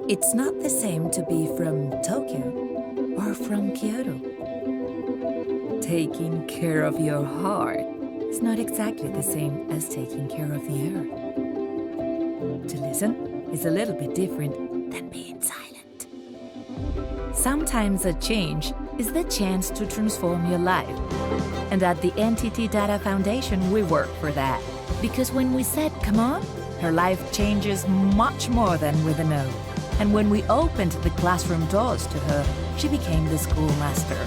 It's not the same to be from Tokyo or from Kyoto. Taking care of your heart is not exactly the same as taking care of the earth. To listen is a little bit different than being silent. Sometimes a change is the chance to transform your life. And at the NTT Data Foundation, we work for that. Because when we said, come on, her life changes much more than with a no. And when we opened the classroom doors to her, she became the schoolmaster.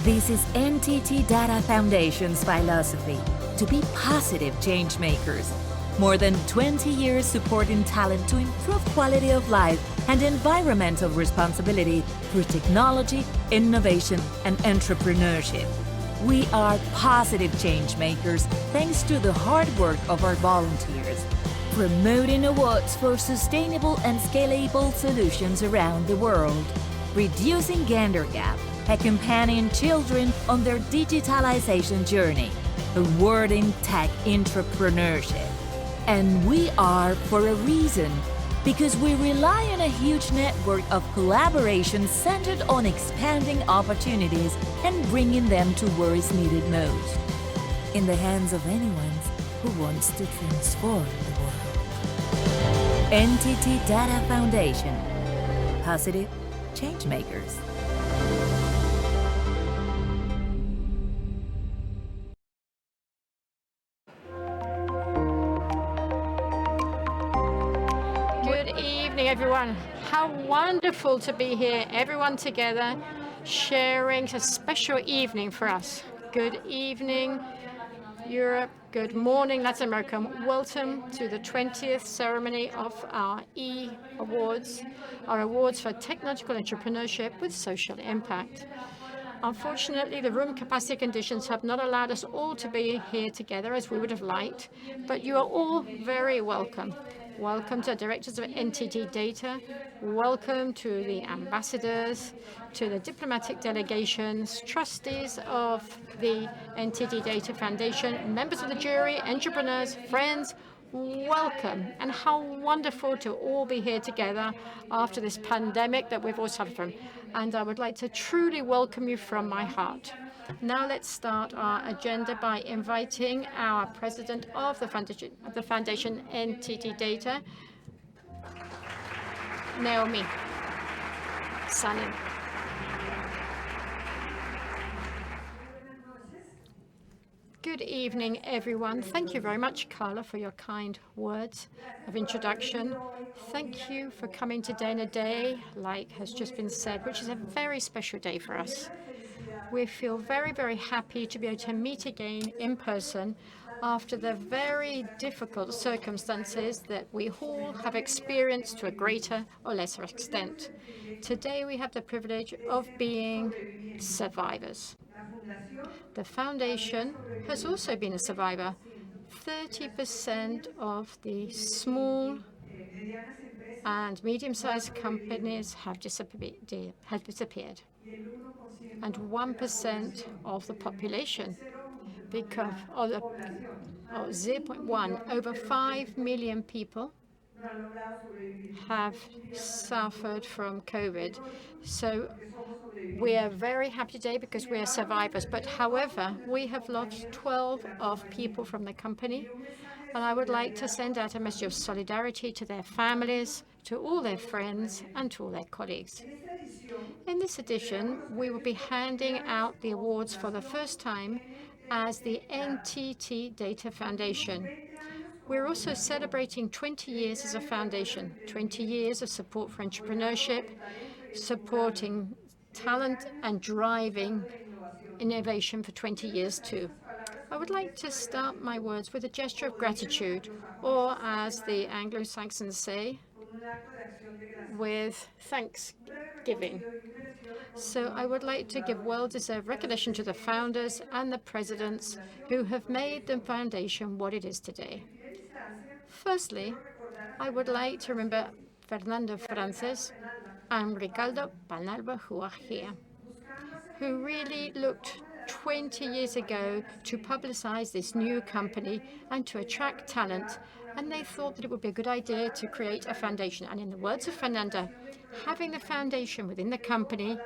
This is NTT Data Foundation's philosophy, to be positive change makers. More than 20 years supporting talent to improve quality of life and environmental responsibility through technology, innovation, and entrepreneurship. We are positive change makers thanks to the hard work of our volunteers, promoting awards for sustainable and scalable solutions around the world, reducing gender gap, accompanying children on their digitalization journey, awarding tech entrepreneurship. And we are for a reason, because we rely on a huge network of collaboration centered on expanding opportunities and bringing them to where it's needed most, in the hands of anyone who wants to transform the world. NTT Data Foundation. Positive Changemakers. Good evening, everyone. How wonderful to be here, everyone together, sharing a special evening for us. Good evening, Europe. Good morning, Latin America. Welcome to the 20th ceremony of our eAwards, our awards for technological entrepreneurship with social impact. Unfortunately, the room capacity conditions have not allowed us all to be here together as we would have liked, but you are all very welcome. Welcome to the directors of NTT Data. Welcome to the ambassadors, to the diplomatic delegations, trustees of the NTT Data Foundation, members of the jury, entrepreneurs, friends. Welcome, and how wonderful to all be here together after this pandemic that we've all suffered from. And I would like to truly welcome you from my heart. Now let's start our agenda by inviting our president of the foundation NTT Data, Naomi Sanin. Good evening, everyone. Thank you very much, Carla, for your kind words of introduction. Thank you for coming today in a day, like has just been said, which is a very special day for us. We feel very, very happy to be able to meet again in person after the very difficult circumstances that we all have experienced to a greater or lesser extent. Today, we have the privilege of being survivors. The foundation has also been a survivor. 30% of the small and medium-sized companies have disappeared. And 1% of the population, because of 0.1, over 5 million people have suffered from COVID. So we are very happy today because we are survivors. But however, we have lost 12 of people from the company. And I would like to send out a message of solidarity to their families, to all their friends, and to all their colleagues. In this edition, we will be handing out the awards for the first time as the NTT Data Foundation. We're also celebrating 20 years as a foundation, 20 years of support for entrepreneurship, supporting talent and driving innovation for 20 years too. I would like to start my words with a gesture of gratitude, or as the Anglo-Saxons say, with thanksgiving. So I would like to give well-deserved recognition to the founders and the presidents who have made the foundation what it is today. Firstly, I would like to remember Fernando Frances and Ricardo Panalba, who are here, who really looked 20 years ago to publicize this new company and to attract talent. And they thought that it would be a good idea to create a foundation. And in the words of Fernanda, having the foundation within the company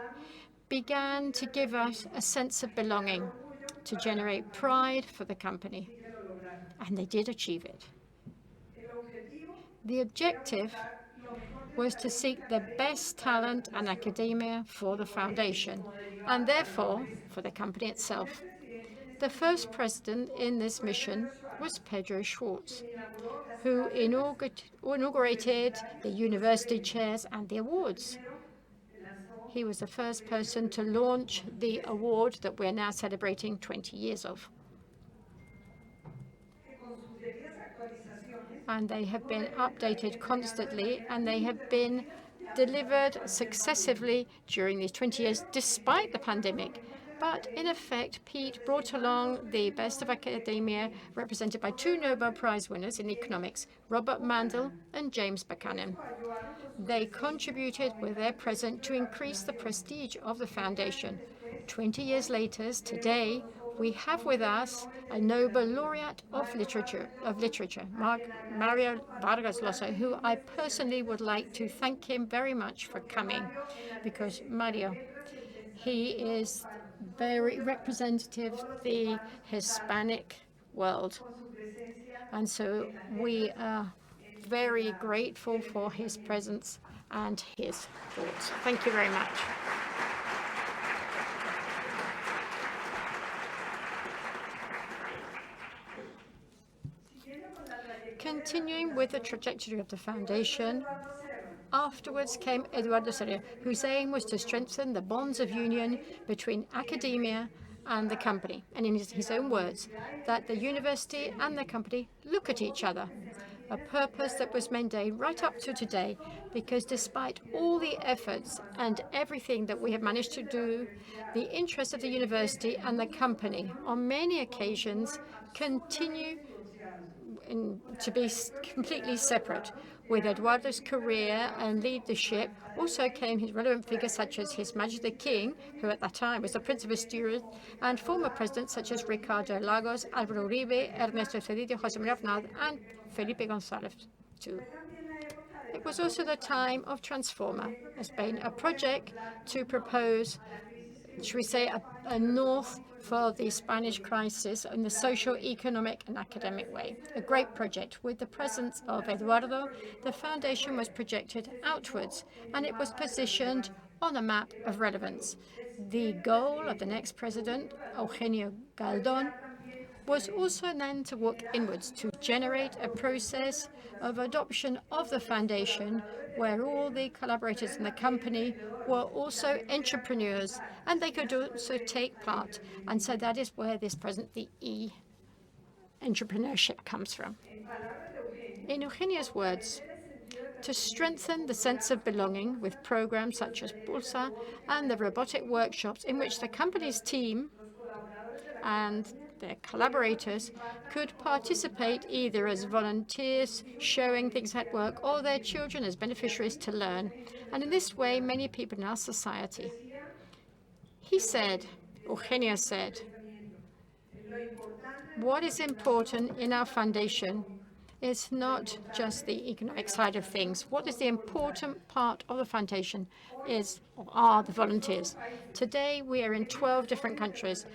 began to give us a sense of belonging, to generate pride for the company. And they did achieve it. The objective was to seek the best talent and academia for the foundation, and therefore for the company itself. The first president in this mission was Pedro Schwartz, who inaugurated the university chairs and the awards. He was the first person to launch the award that we're now celebrating 20 years of. And they have been updated constantly, and they have been delivered successively during these 20 years, despite the pandemic. But in effect, Pete brought along the best of academia, represented by 2 Nobel Prize winners in economics, Robert Mandel and James Buchanan. They contributed with their presence to increase the prestige of the foundation. 20 years later, today, we have with us a Nobel laureate of literature, Mario Vargas Llosa, who I personally would like to thank him very much for coming, because Mario, he is very representative of the Hispanic world. And so we are very grateful for his presence and his thoughts. Thank you very much. Continuing with the trajectory of the foundation, afterwards came Eduardo Serra, whose aim was to strengthen the bonds of union between academia and the company. And in his own words, that the university and the company look at each other, a purpose that was maintained right up to today, because despite all the efforts and everything that we have managed to do, the interests of the university and the company on many occasions continue to be completely separate. With Eduardo's career and leadership also came his relevant figures such as His Majesty the King, who at that time was the Prince of Asturias, and former presidents such as Ricardo Lagos, Álvaro Uribe, Ernesto Zedillo, José María Aznar, and Felipe González too. It was also the time of Transforma, as being a project to propose, should we say, a north for the Spanish crisis in the social, economic, and academic way. A great project. With the presence of Eduardo, the foundation was projected outwards, and it was positioned on a map of relevance. The goal of the next president, Eugenio Galdón, was also then to work inwards to generate a process of adoption of the foundation where all the collaborators in the company were also entrepreneurs and they could also take part. And so that is where this present, the entrepreneurship comes from. In Eugenio's words, to strengthen the sense of belonging with programs such as Pulsa and the robotic workshops in which the company's team and their collaborators could participate either as volunteers showing things at work or their children as beneficiaries to learn. And in this way, many people in our society. He said, Eugenio said, what is important in our foundation is not just the economic side of things. What is the important part of the foundation are the volunteers. Today, we are in 12 different countries.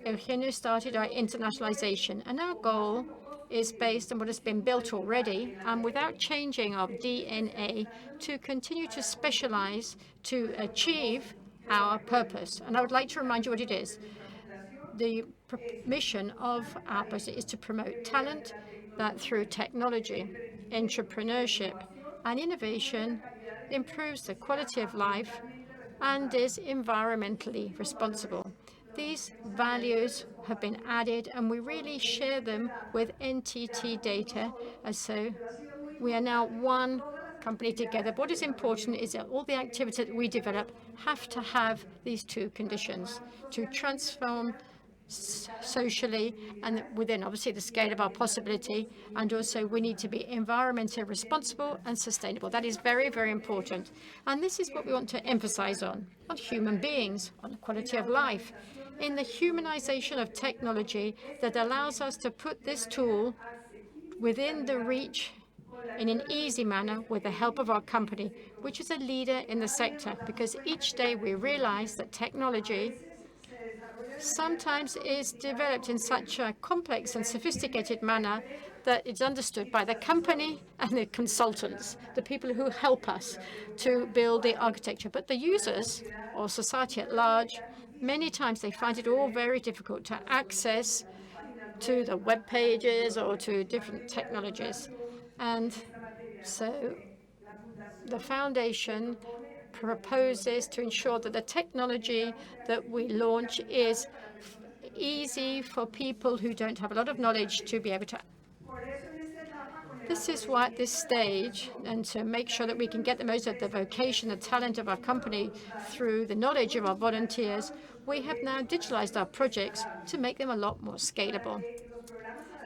Eugenio started our internationalization, and our goal is based on what has been built already, and without changing our DNA, to continue to specialize to achieve our purpose. And I would like to remind you what it is. The mission of our project is to promote talent that through technology, entrepreneurship, and innovation improves the quality of life and is environmentally responsible. These values have been added, and we really share them with NTT Data, and so we are now one company together. What is important is that all the activities that we develop have to have these two conditions: to transform socially and within obviously the scale of our possibility, and also we need to be environmentally responsible and sustainable. That is very, very important, and this is what we want to emphasize on human beings, on the quality of life. in the humanization of technology that allows us to put this tool within the reach in an easy manner with the help of our company, which is a leader in the sector, because each day we realize that technology sometimes is developed in such a complex and sophisticated manner that it's understood by the company and the consultants, the people who help us to build the architecture. But the users, or society at large, many times they find it all very difficult to access to the web pages or to different technologies. And so the foundation proposes to ensure that the technology that we launch is easy for people who don't have a lot of knowledge to be able to. This is why at this stage, and to make sure that we can get the most of the vocation and talent of our company through the knowledge of our volunteers, we have now digitalized our projects to make them a lot more scalable,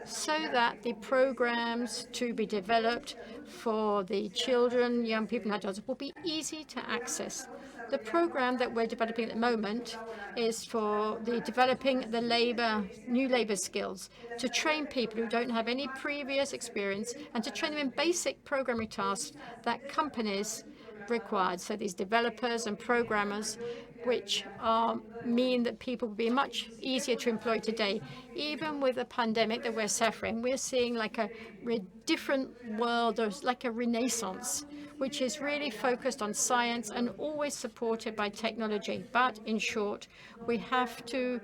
so that the programs to be developed for the children, young people, and adults will be easy to access. The program that we're developing at the moment is for developing the new labor skills, to train people who don't have any previous experience and to train them in basic programming tasks that companies required. So these developers and programmers, which mean that people will be much easier to employ today. Even with the pandemic that we're suffering, we're seeing like a different world, or like a renaissance, which is really focused on science and always supported by technology. But in short, we have to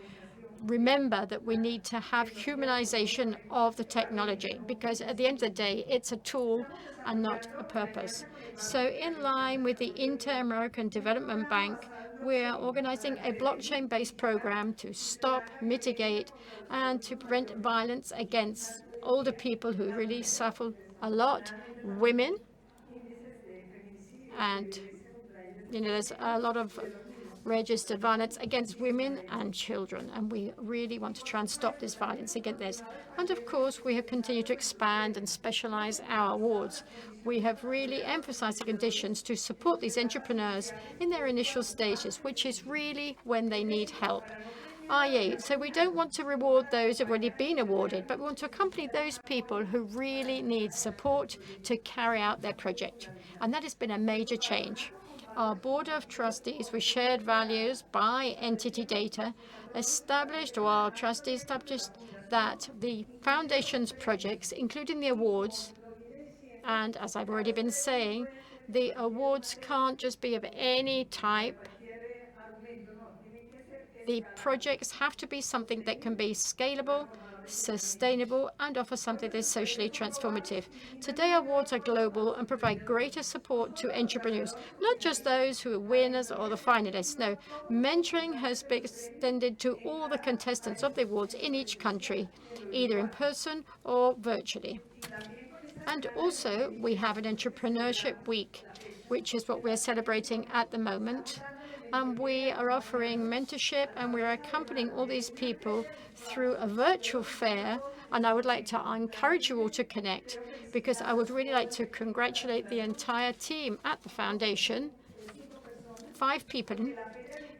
remember that we need to have humanization of the technology, because at the end of the day, it's a tool and not a purpose. So in line with the Inter-American Development Bank, we're organizing a blockchain-based program to stop, mitigate, and to prevent violence against older people who really suffer a lot, women, and there's a lot of registered violence against women and children, and we really want to try and stop this violence against this. And of course, we have continued to expand and specialize our awards. We have really emphasized the conditions to support these entrepreneurs in their initial stages, which is really when they need help. So we don't want to reward those who've already been awarded, but we want to accompany those people who really need support to carry out their project. And that has been a major change. Our board of trustees with shared values by entity data established, or our trustees established, that the foundation's projects, including the awards, and as I've already been saying, the awards can't just be of any type. The projects have to be something that can be scalable, sustainable, and offer something that is socially transformative. Today, awards are global and provide greater support to entrepreneurs, not just those who are winners or the finalists. No, mentoring has been extended to all the contestants of the awards in each country, either in person or virtually. And also, we have an Entrepreneurship Week, which is what we're celebrating at the moment. We are offering mentorship, and we're accompanying all these people through a virtual fair. And I would like to encourage you all to connect, because I would really like to congratulate the entire team at the foundation, 5 people,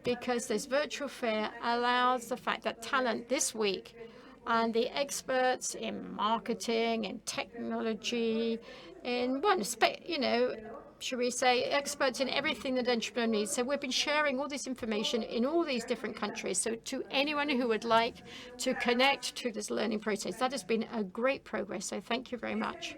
because this virtual fair allows the fact that talent this week and the experts in marketing and technology, should we say, experts in everything that entrepreneur needs. So we've been sharing all this information in all these different countries. So to anyone who would like to connect to this learning process, that has been a great progress. So thank you very much.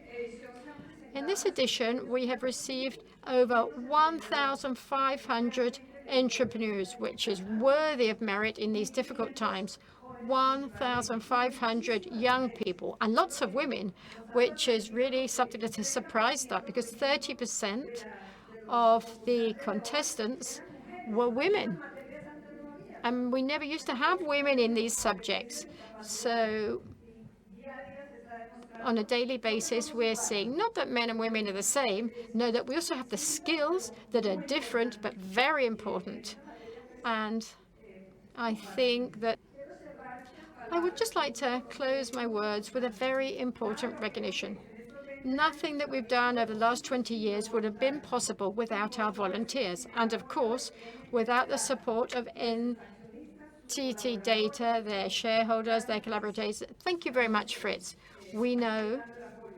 In this edition, we have received over 1,500 entrepreneurs, which is worthy of merit in these difficult times. 1,500 young people and lots of women, which is really something that has surprised us, because 30% of the contestants were women. And we never used to have women in these subjects. So on a daily basis, we're seeing not that men and women are the same, no, that we also have the skills that are different but very important. And I think that I would just like to close my words with a very important recognition. Nothing that we've done over the last 20 years would have been possible without our volunteers, and of course, without the support of TT Data, their shareholders, their collaborators. Thank you very much, Fritz. We know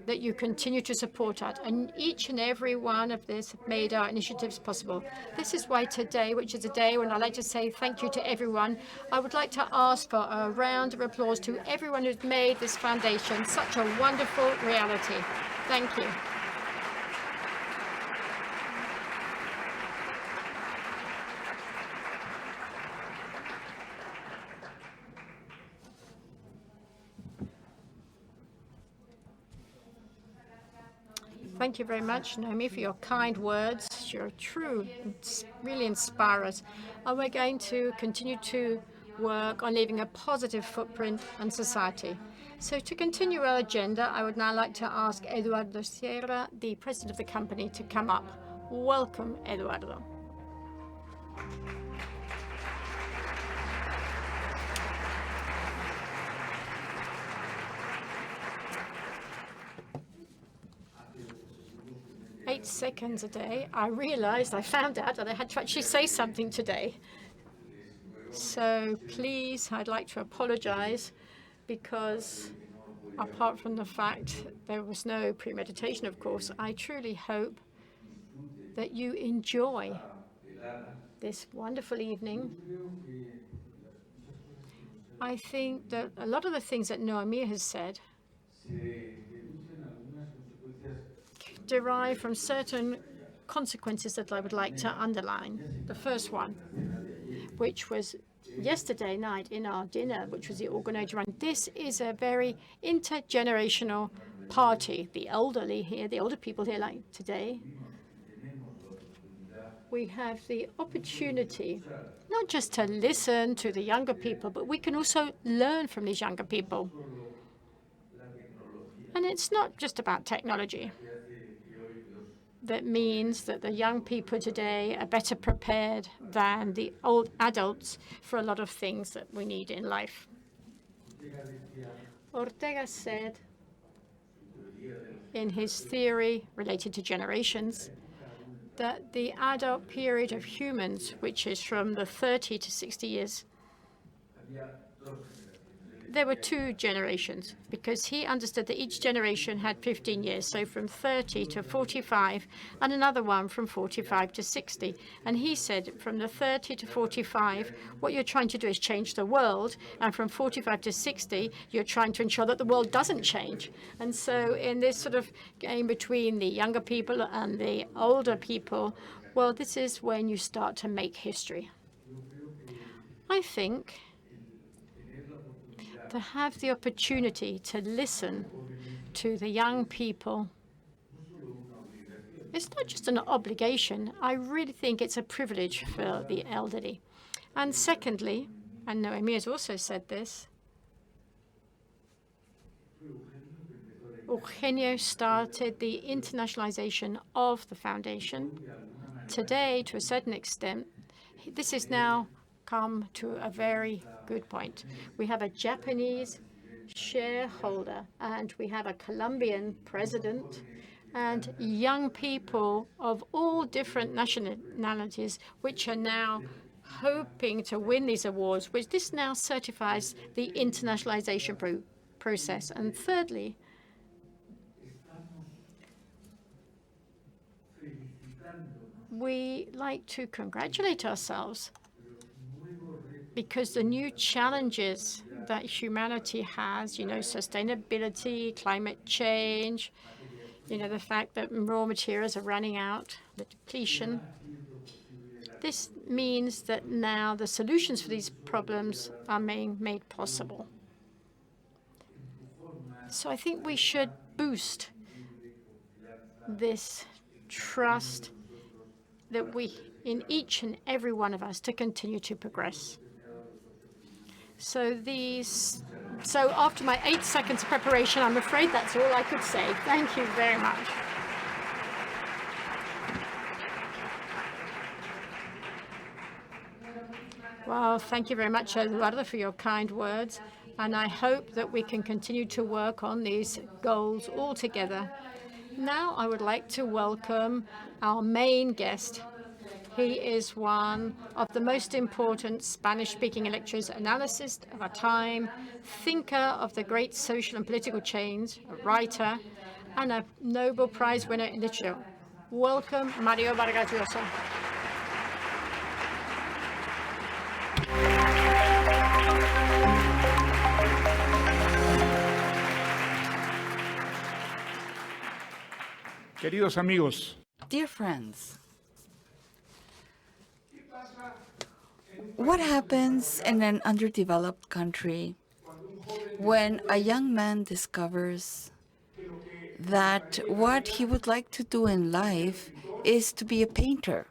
that you continue to support us, and each and every one of this made our initiatives possible. This is why today, which is a day when I'd like to say thank you to everyone, I would like to ask for a round of applause to everyone who's made this foundation such a wonderful reality. Thank you. Thank you very much, Naomi, for your kind words. You're true, really inspire us. And we're going to continue to work on leaving a positive footprint on society. So to continue our agenda, I would now like to ask Eduardo Sierra, the president of the company, to come up. Welcome, Eduardo. Eight seconds a day, I found out that I had to actually say something today. So please, I'd like to apologize because apart from the fact there was no premeditation, of course, I truly hope that you enjoy this wonderful evening. I think that a lot of the things that Noemir has said derive from certain consequences that I would like to underline. The first one, which was yesterday night in our dinner, which was the organizer one. This is a very intergenerational party. The elderly here, the older people here, like today, we have the opportunity not just to listen to the younger people, but we can also learn from these younger people. And it's not just about technology. That means that the young people today are better prepared than the old adults for a lot of things that we need in life. Ortega said in his theory related to generations that the adult period of humans, which is from the 30 to 60 years, there were two generations, because he understood that each generation had 15 years, so from 30 to 45, and another one from 45 to 60. And he said from the 30 to 45, what you're trying to do is change the world, and from 45 to 60, you're trying to ensure that the world doesn't change. And so in this sort of game between the younger people and the older people, well, this is when you start to make history. I think to have the opportunity to listen to the young people, it's not just an obligation. I really think it's a privilege for the elderly. And secondly, and Noemi has also said this, Eugenio started the internationalization of the foundation. Today, to a certain extent, this is now come to a very good point. We have a Japanese shareholder, and we have a Colombian president, and young people of all different nationalities, which are now hoping to win these awards, which this now certifies the internationalization process. And thirdly, we like to congratulate ourselves because the new challenges that humanity has, sustainability, climate change, the fact that raw materials are running out, the depletion. This means that now the solutions for these problems are being made possible. So I think we should boost this trust that in each and every one of us to continue to progress. So after my 8 seconds of preparation, I'm afraid that's all I could say. Thank you very much. Well, thank you very much, Eduardo, for your kind words. And I hope that we can continue to work on these goals all together. Now I would like to welcome our main guest. He is one of the most important Spanish-speaking electroanalysts of our time, thinker of the great social and political change, a writer, and a Nobel Prize winner in literature. Welcome, Mario Vargas Llosa. Queridos amigos, Dear friends, what happens in an underdeveloped country when a young man discovers that what he would like to do in life is to be a painter,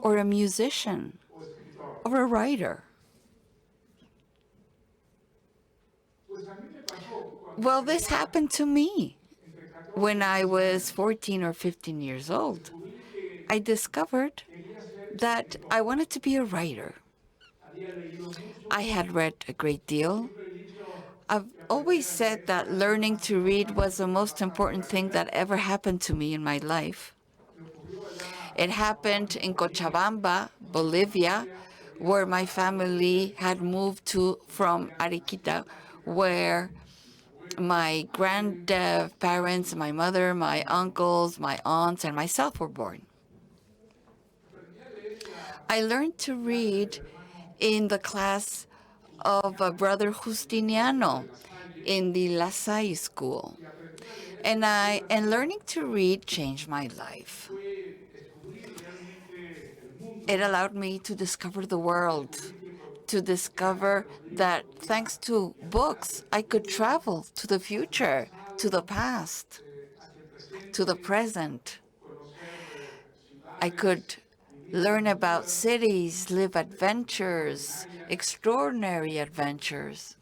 or a musician, or a writer? Well, this happened to me when I was 14 or 15 years old. I discovered that I wanted to be a writer. I had read a great deal. I've always said that learning to read was the most important thing that ever happened to me in my life. It happened in Cochabamba, Bolivia, where my family had moved to from Arequipa, where my grandparents, my mother, my uncles, my aunts, and myself were born. I learned to read in the class of Brother Justiniano in the La Salle school. And learning to read changed my life. It allowed me to discover the world, to discover that thanks to books, I could travel to the future, to the past, to the present. I could learn about cities, live adventures, extraordinary adventures.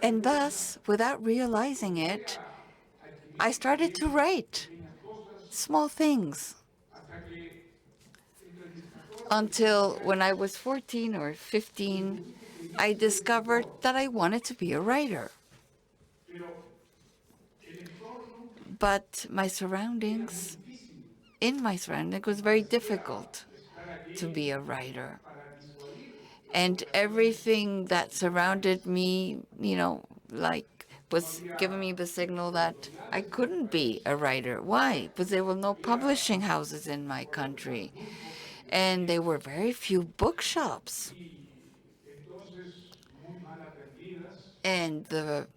And thus, without realizing it, I started to write small things until when I was 14 or 15, I discovered that I wanted to be a writer. But in my surroundings, it was very difficult to be a writer. And everything that surrounded me, was giving me the signal that I couldn't be a writer. Why? Because there were no publishing houses in my country, and there were very few bookshops. And the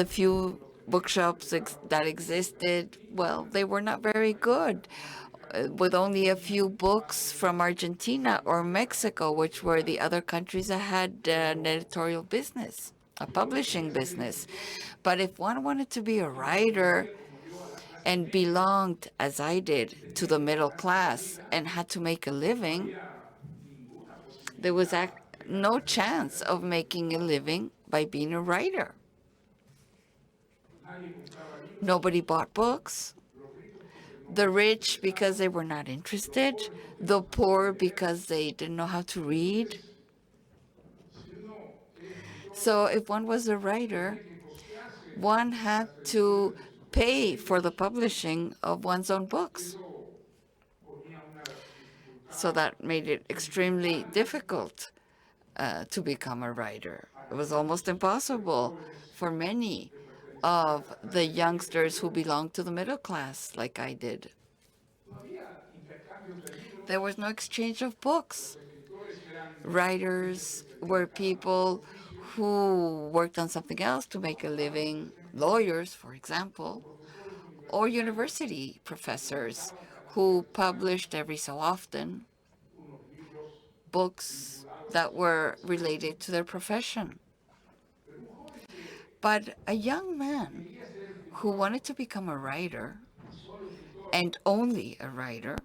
few bookshops that existed, well, they were not very good, with only a few books from Argentina or Mexico, which were the other countries that had an editorial business, a publishing business. But if one wanted to be a writer and belonged, as I did, to the middle class and had to make a living, there was no chance of making a living by being a writer. Nobody bought books. The rich because they were not interested, the poor because they didn't know how to read. So if one was a writer, one had to pay for the publishing of one's own books. So that made it extremely difficult to become a writer. It was almost impossible for many of the youngsters who belonged to the middle class, like I did. There was no exchange of books. Writers were people who worked on something else to make a living, lawyers, for example, or university professors who published every so often books that were related to their profession. But a young man who wanted to become a writer, and only a writer,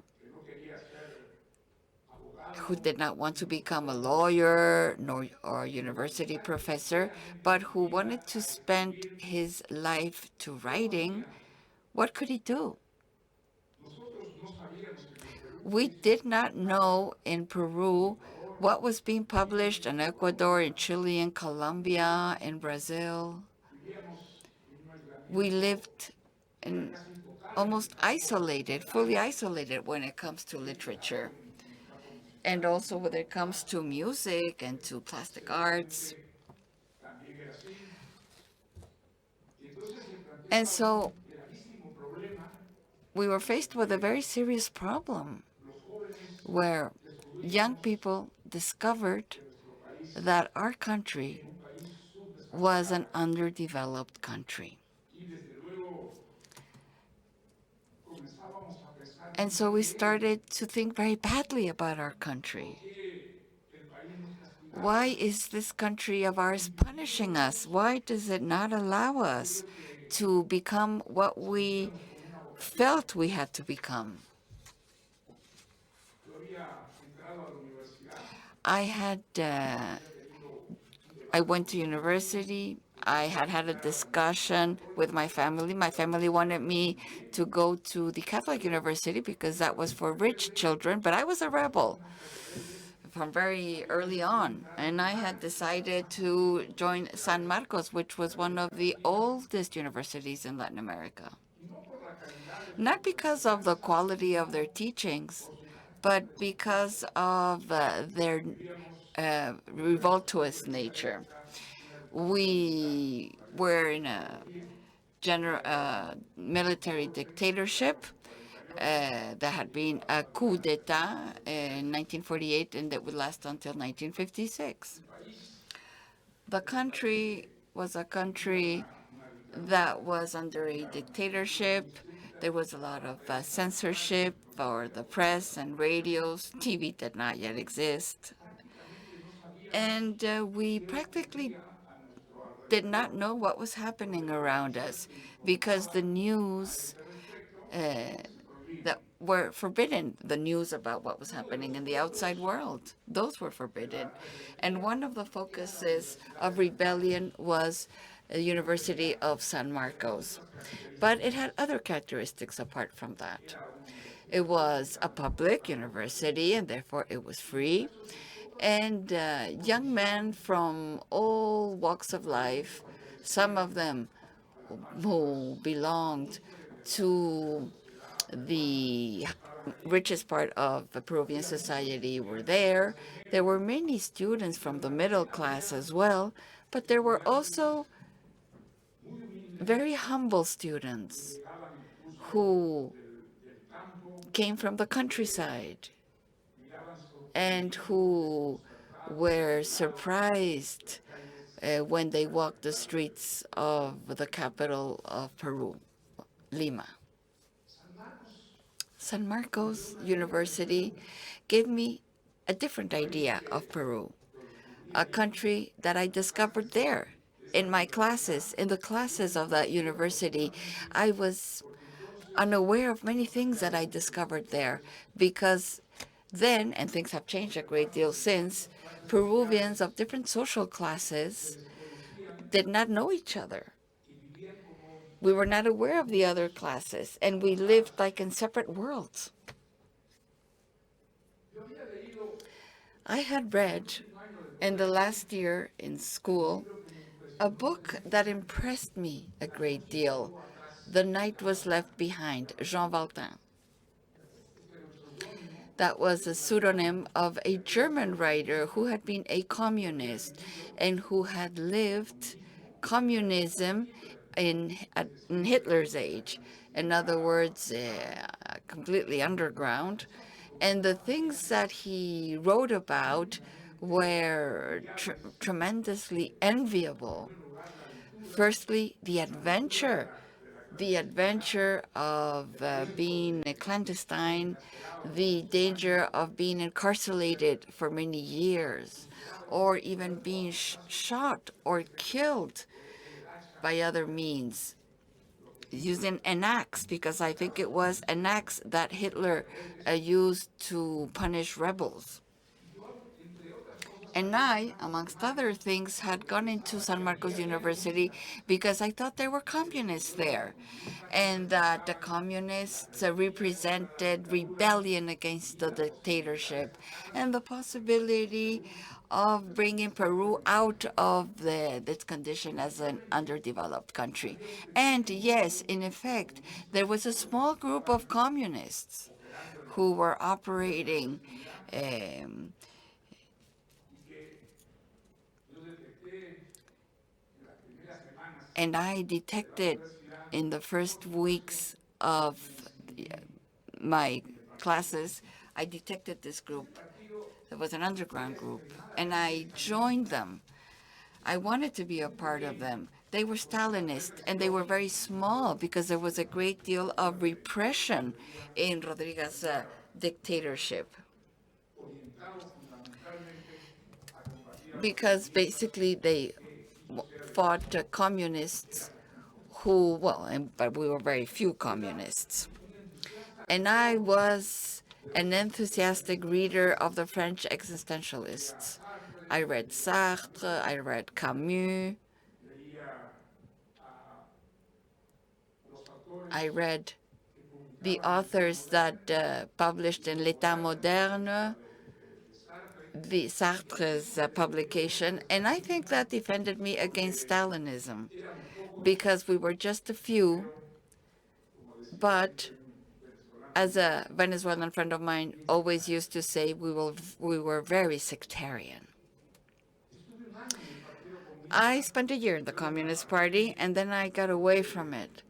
who did not want to become a lawyer or a university professor, but who wanted to spend his life to writing, what could he do? We did not know in Peru what was being published in Ecuador, in Chile, in Colombia, in Brazil. We lived in almost isolated, fully isolated when it comes to literature, and also when it comes to music and to plastic arts. And so we were faced with a very serious problem where young people discovered that our country was an underdeveloped country. And so we started to think very badly about our country. Why is this country of ours punishing us? Why does it not allow us to become what we felt we had to become? I had I went to university. I had had a discussion with my family. My family wanted me to go to the Catholic university because that was for rich children, but I was a rebel from very early on. And I had decided to join San Marcos, which was one of the oldest universities in Latin America. Not because of the quality of their teachings, but because of their revoltuous nature. We were in a military dictatorship. There had been a coup d'etat in 1948, and that would last until 1956. The country was a country that was under a dictatorship. There was a lot of censorship for the press and radios. TV did not yet exist. And we practically did not know what was happening around us because the news that were forbidden, the news about what was happening in the outside world, those were forbidden. And one of the focuses of rebellion was the University of San Marcos. But it had other characteristics apart from that. It was a public university, and therefore it was free. And young men from all walks of life, some of them who belonged to the richest part of the Peruvian society, were there. There were many students from the middle class as well, but there were also very humble students who came from the countryside and who were surprised when they walked the streets of the capital of Peru, Lima. San Marcos University gave me a different idea of Peru, a country that I discovered there in my classes, in the classes of that university. I was unaware of many things that I discovered there because then, and things have changed a great deal since, Peruvians of different social classes did not know each other. We were not aware of the other classes, and we lived like in separate worlds. I had read in the last year in school a book that impressed me a great deal. The Night Was Left Behind, Jean Valjean. That was a pseudonym of a German writer who had been a communist and who had lived communism in Hitler's age. In other words, completely underground. And the things that he wrote about were tremendously enviable. Firstly, the adventure of being a clandestine, the danger of being incarcerated for many years, or even being shot or killed by other means, using an axe, because I think it was an axe that Hitler used to punish rebels. And I, amongst other things, had gone into San Marcos University because I thought there were communists there, and that the communists represented rebellion against the dictatorship and the possibility of bringing Peru out of its condition as an underdeveloped country. And yes, in effect, there was a small group of communists who were operating, um, and I detected in the first weeks of my classes, I detected this group. It was an underground group, and I joined them. I wanted to be a part of them. They were Stalinist, and they were very small because there was a great deal of repression in Rodriguez's dictatorship. Because basically they fought communists who, well, but we were very few communists. And I was an enthusiastic reader of the French existentialists. I read Sartre, I read Camus, I read the authors that published in L'État moderne, the Sartre's publication, and I think that defended me against Stalinism because we were just a few, but as a Venezuelan friend of mine always used to say, we were very sectarian. I spent a year in the Communist Party, and then I got away from it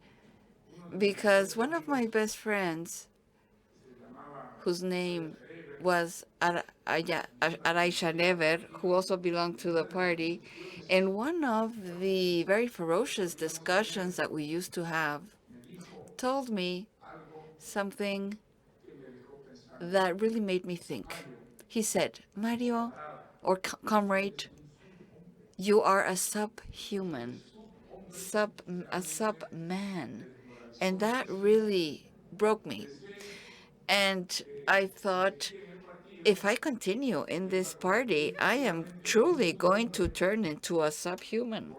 because one of my best friends, whose name was Araisha Never, who also belonged to the party, in one of the very ferocious discussions that we used to have, told me something that really made me think. He said, Mario, or comrade, you are a subhuman, a subman. And that really broke me. And I thought, if I continue in this party, I am truly going to turn into a subhuman.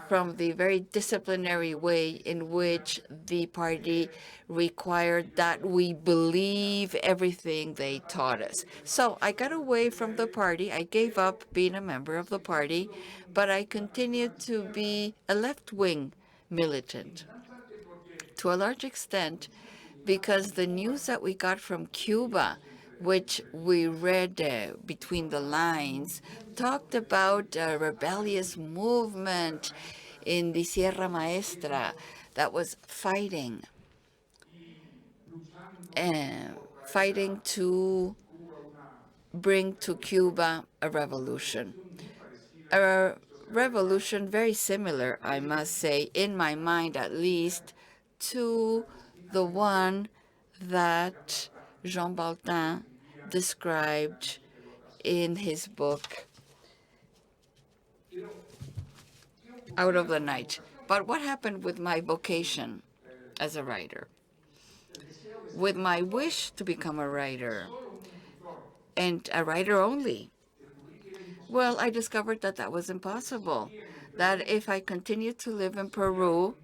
From the very disciplinary way in which the party required that we believe everything they taught us. So I got away from the party. I gave up being a member of the party, but I continued to be a left-wing militant to a large extent because the news that we got from Cuba, which we read between the lines, talked about a rebellious movement in the Sierra Maestra that was fighting to bring to Cuba a revolution. A revolution very similar, I must say, in my mind at least, to the one that Jean Baltin described in his book, Out of the Night. But what happened with my vocation as a writer? With my wish to become a writer, and a writer only? Well, I discovered that that was impossible, that if I continued to live in Peru,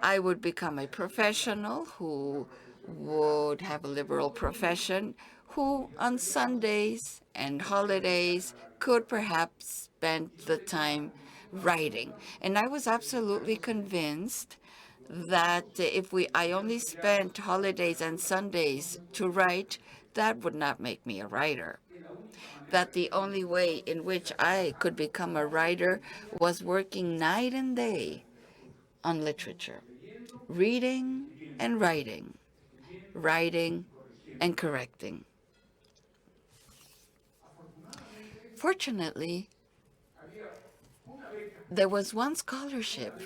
I would become a professional who would have a liberal profession, who on Sundays and holidays could perhaps spend the time writing. And I was absolutely convinced that if I only spent holidays and Sundays to write, that would not make me a writer. That the only way in which I could become a writer was working night and day on literature, reading and writing, writing and correcting. Fortunately, there was one scholarship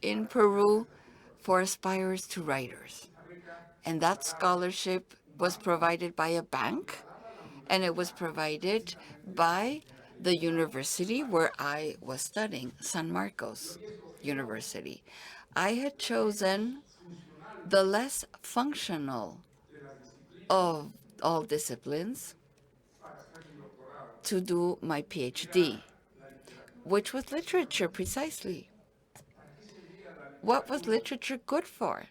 in Peru for aspirers to writers. And that scholarship was provided by a bank, and it was provided by the university where I was studying, San Marcos University. I had chosen the less functional of all disciplines to do my PhD, which was literature precisely. What was literature good for?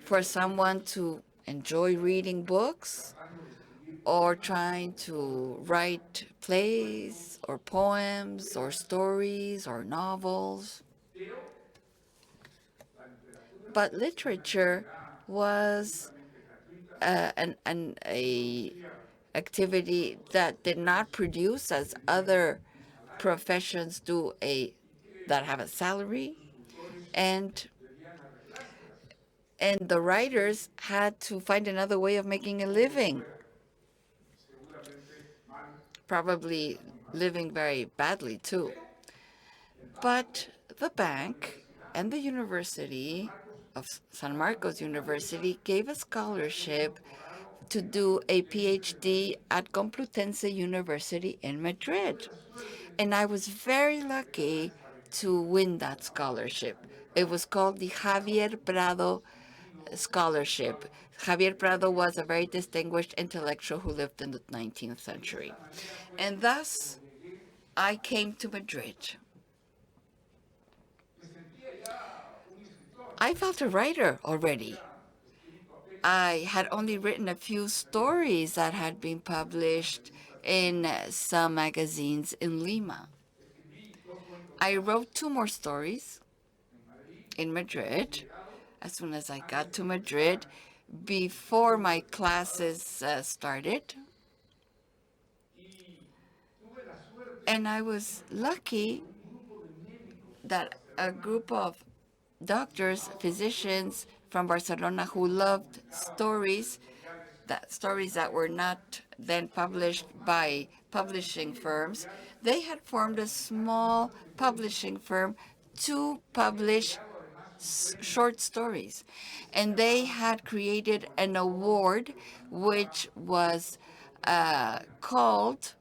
For someone to enjoy reading books or trying to write plays or poems or stories or novels. But literature was a activity that did not produce as other professions do that have a salary, and the writers had to find another way of making a living, probably living very badly too. But the bank and the University of San Marcos University gave a scholarship to do a PhD at Complutense University in Madrid. And I was very lucky to win that scholarship. It was called the Javier Prado Scholarship. Javier Prado was a very distinguished intellectual who lived in the 19th century. And thus, I came to Madrid. I felt a writer already. I had only written a few stories that had been published in some magazines in Lima. I wrote 2 more stories in Madrid as soon as I got to Madrid, before my classes started. And I was lucky that a group of doctors, physicians from Barcelona who loved stories that were not then published by publishing firms, they had formed a small publishing firm to publish short stories. And they had created an award which was called,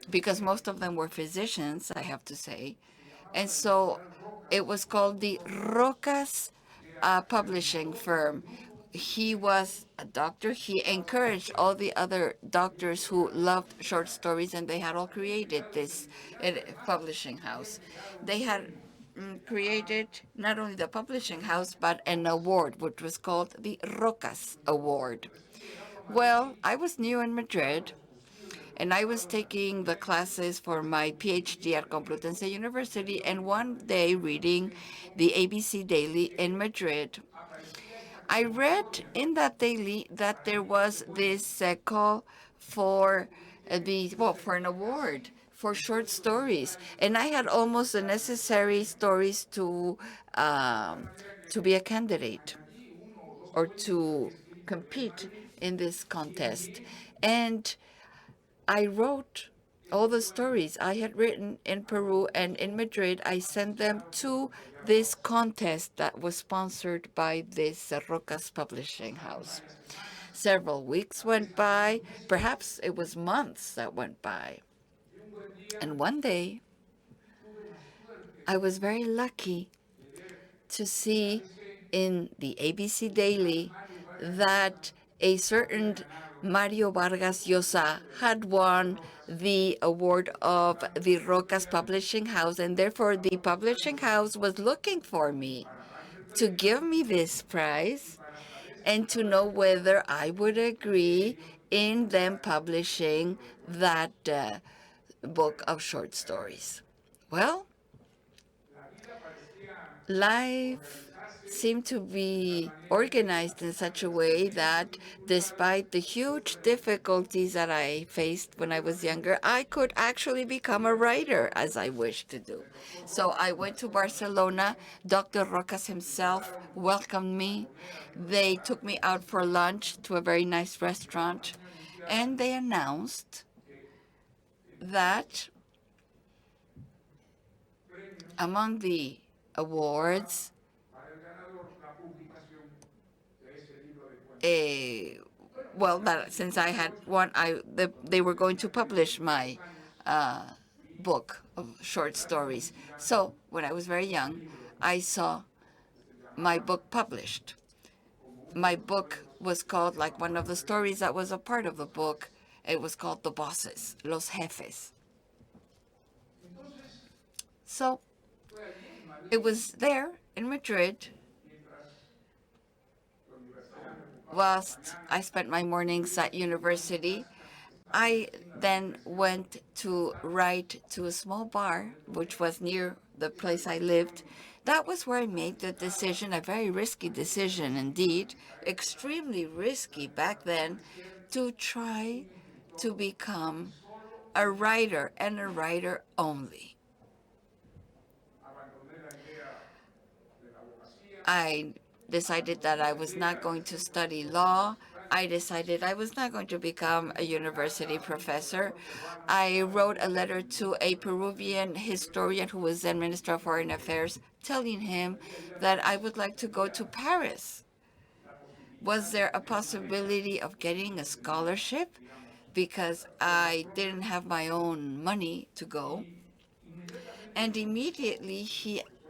because most of them were physicians, I have to say, and so it was called the Rocas publishing firm. He was a doctor. He encouraged all the other doctors who loved short stories, and they had all created this publishing house. They had created not only the publishing house, but an award, which was called the Rocas Award. Well, I was new in Madrid, and I was taking the classes for my PhD at Complutense University, and one day reading the ABC Daily in Madrid, I read in that daily that there was this call for for an award for short stories, and I had almost the necessary stories to be a candidate or to compete in this contest. And I wrote all the stories I had written in Peru and in Madrid. I sent them to this contest that was sponsored by this Rocas publishing house. Several weeks went by, perhaps it was months that went by. And one day, I was very lucky to see in the ABC Daily that a certain Mario Vargas Llosa had won the award of the Rocas Publishing House, and therefore the publishing house was looking for me to give me this prize and to know whether I would agree in them publishing that book of short stories. Well, life seemed to be organized in such a way that despite the huge difficulties that I faced when I was younger, I could actually become a writer as I wished to do. So I went to Barcelona. Dr. Rocas himself welcomed me. They took me out for lunch to a very nice restaurant, and they announced that among the awards, that since I had won, they were going to publish my book of short stories. So when I was very young, I saw my book published. My book was called, like one of the stories that was a part of the book, it was called The Bosses, Los Jefes. So it was there in Madrid whilst I spent my mornings at university. I then went to write to a small bar, which was near the place I lived. That was where I made the decision, a very risky decision indeed, extremely risky back then, to try to become a writer and a writer only. I decided that I was not going to study law. I decided I was not going to become a university professor. I wrote a letter to a Peruvian historian who was then Minister of Foreign Affairs, telling him that I would like to go to Paris. Was there a possibility of getting a scholarship? Because I didn't have my own money to go. And immediately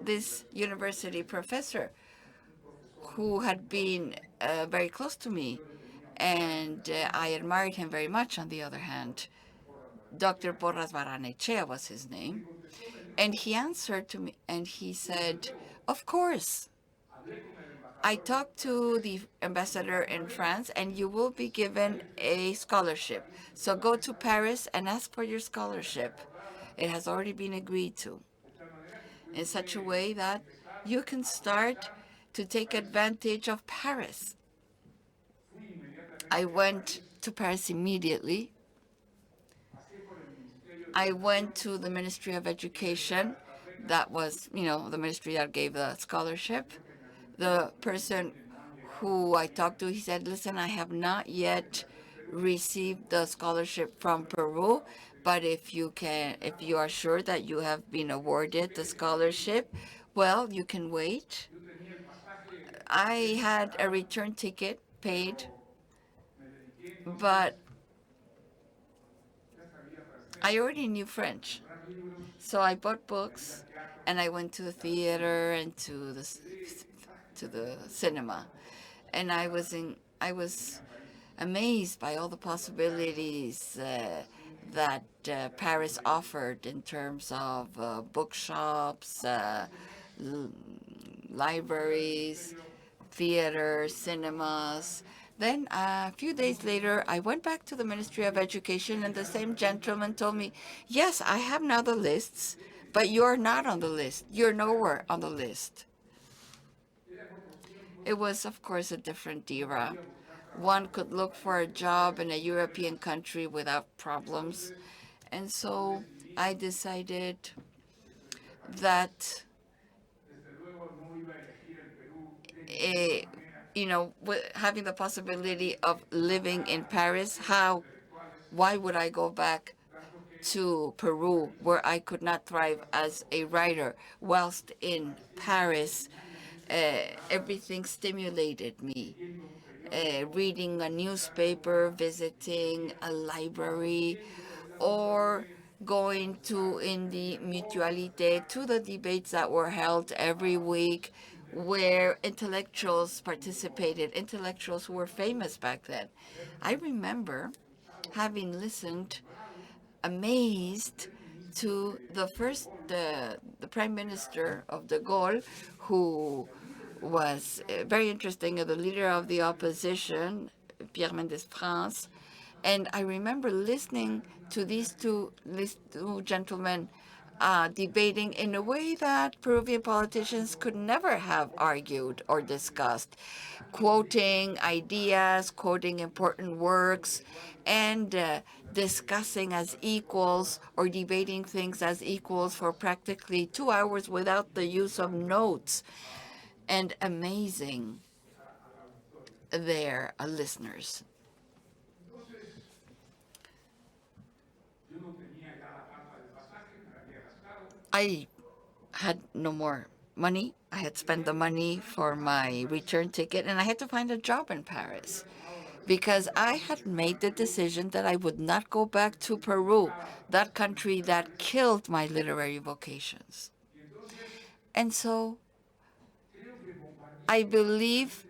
this university professor who had been very close to me, and I admired him very much on the other hand. Dr. Porras Barranechea was his name. And he answered to me and he said, "Of course. I talked to the ambassador in France and you will be given a scholarship. So go to Paris and ask for your scholarship. It has already been agreed to in such a way that you can start to take advantage of Paris." I went to Paris immediately. I went to the Ministry of Education. That was, the ministry that gave the scholarship. The person who I talked to, he said, "Listen, I have not yet received the scholarship from Peru, but if you are sure that you have been awarded the scholarship, well, you can wait." I had a return ticket paid, but I already knew French. So I bought books and I went to the theater and to the cinema. And I was amazed by all the possibilities that Paris offered in terms of bookshops, libraries, theaters, cinemas. Then a few days later, I went back to the Ministry of Education, and the same gentleman told me, "Yes, I have now the lists, but you're not on the list. You're nowhere on the list." It was, of course, a different era. One could look for a job in a European country without problems. And so I decided that eh, having the possibility of living in Paris, why would I go back to Peru where I could not thrive as a writer, whilst in Paris, everything stimulated me. Reading a newspaper, visiting a library, or going to in the Mutualité to the debates that were held every week where intellectuals participated, intellectuals who were famous back then. I remember having listened amazed to the prime minister of de Gaulle, who was very interesting, the leader of the opposition, Pierre Mendès France. And I remember listening to these two gentlemen debating in a way that Peruvian politicians could never have argued or discussed, quoting ideas, quoting important works, and discussing as equals or debating things as equals for practically 2 hours without the use of notes, and amazing their listeners. I had no more money. I had spent the money for my return ticket, and I had to find a job in Paris because I had made the decision that I would not go back to Peru, that country that killed my literary vocations. And so I believe